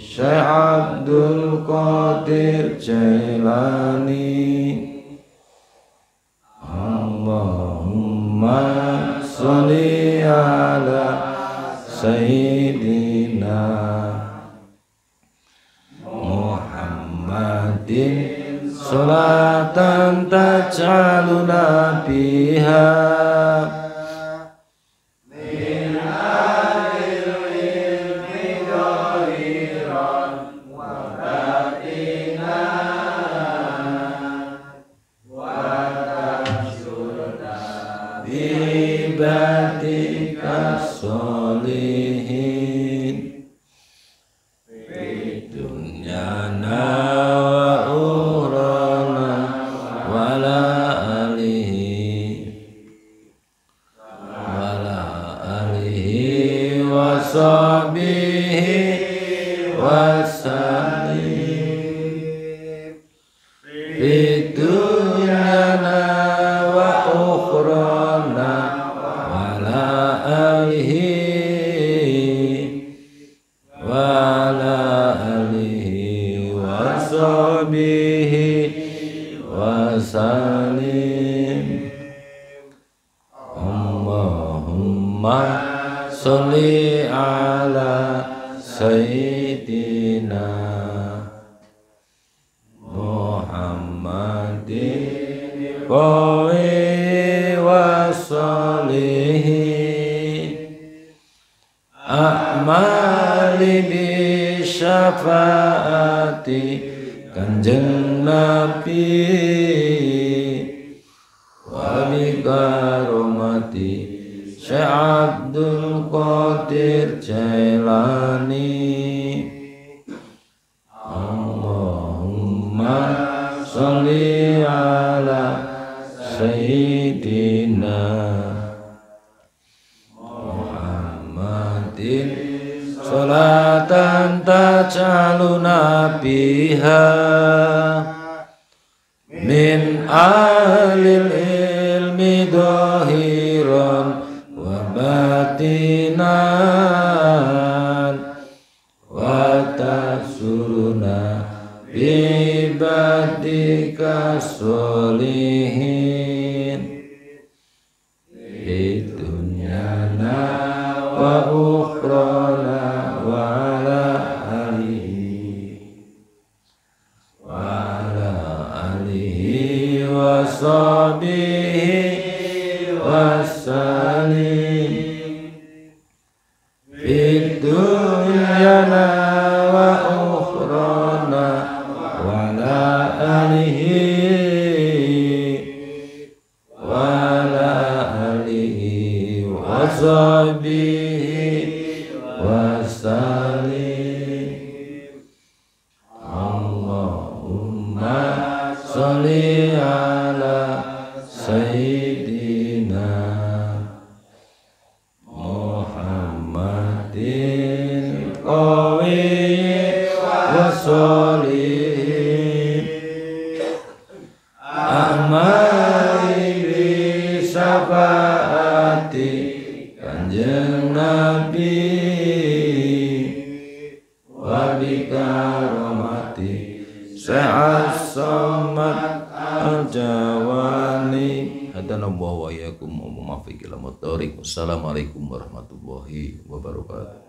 Syekh Abdul Qadir Jailani. Allahumma sholli ala sayyidina Muhammadin sholatan taj'aluna biha min akhir ilmi dhahiran wa batinan wa tansurna bi batika sholihin fi dunyana wa ukhrana wa ala alihi wa sahbihi wa salim fi dunyana wa ukhrana wa ala alihi wa sahbihi wa salim. Allahumma sholli ala sayyidina Muhammadin wa sholihi a'mali bi syafaati Kanjeng Nabi wa bi karomati Syekh Abdul Qadir Jailani. Allahumma sholli ala sayyidina Muhammadin sholatan taj'aluna biha min alil ilmi dhahiran wa batinan wa tasuruna bi badika sholihin fi dunyana wa ukhrana wa ala alihi wa sahbihi wa salim fi dunyana wa ukhrana wa ala alihi wa sahbihi wa salim. Allahumma sholli ala sayyidina Muhammadin qawi wa sholihin a'mali bi syafaati Kanjeng Nabi wa bi karomati Syekh As-Samad Al-Jawani. Hadanallahu wa iyyakum wa muwaffiq ila thoriq. Wassalamualaikum warahmatullahi wabarakatuh.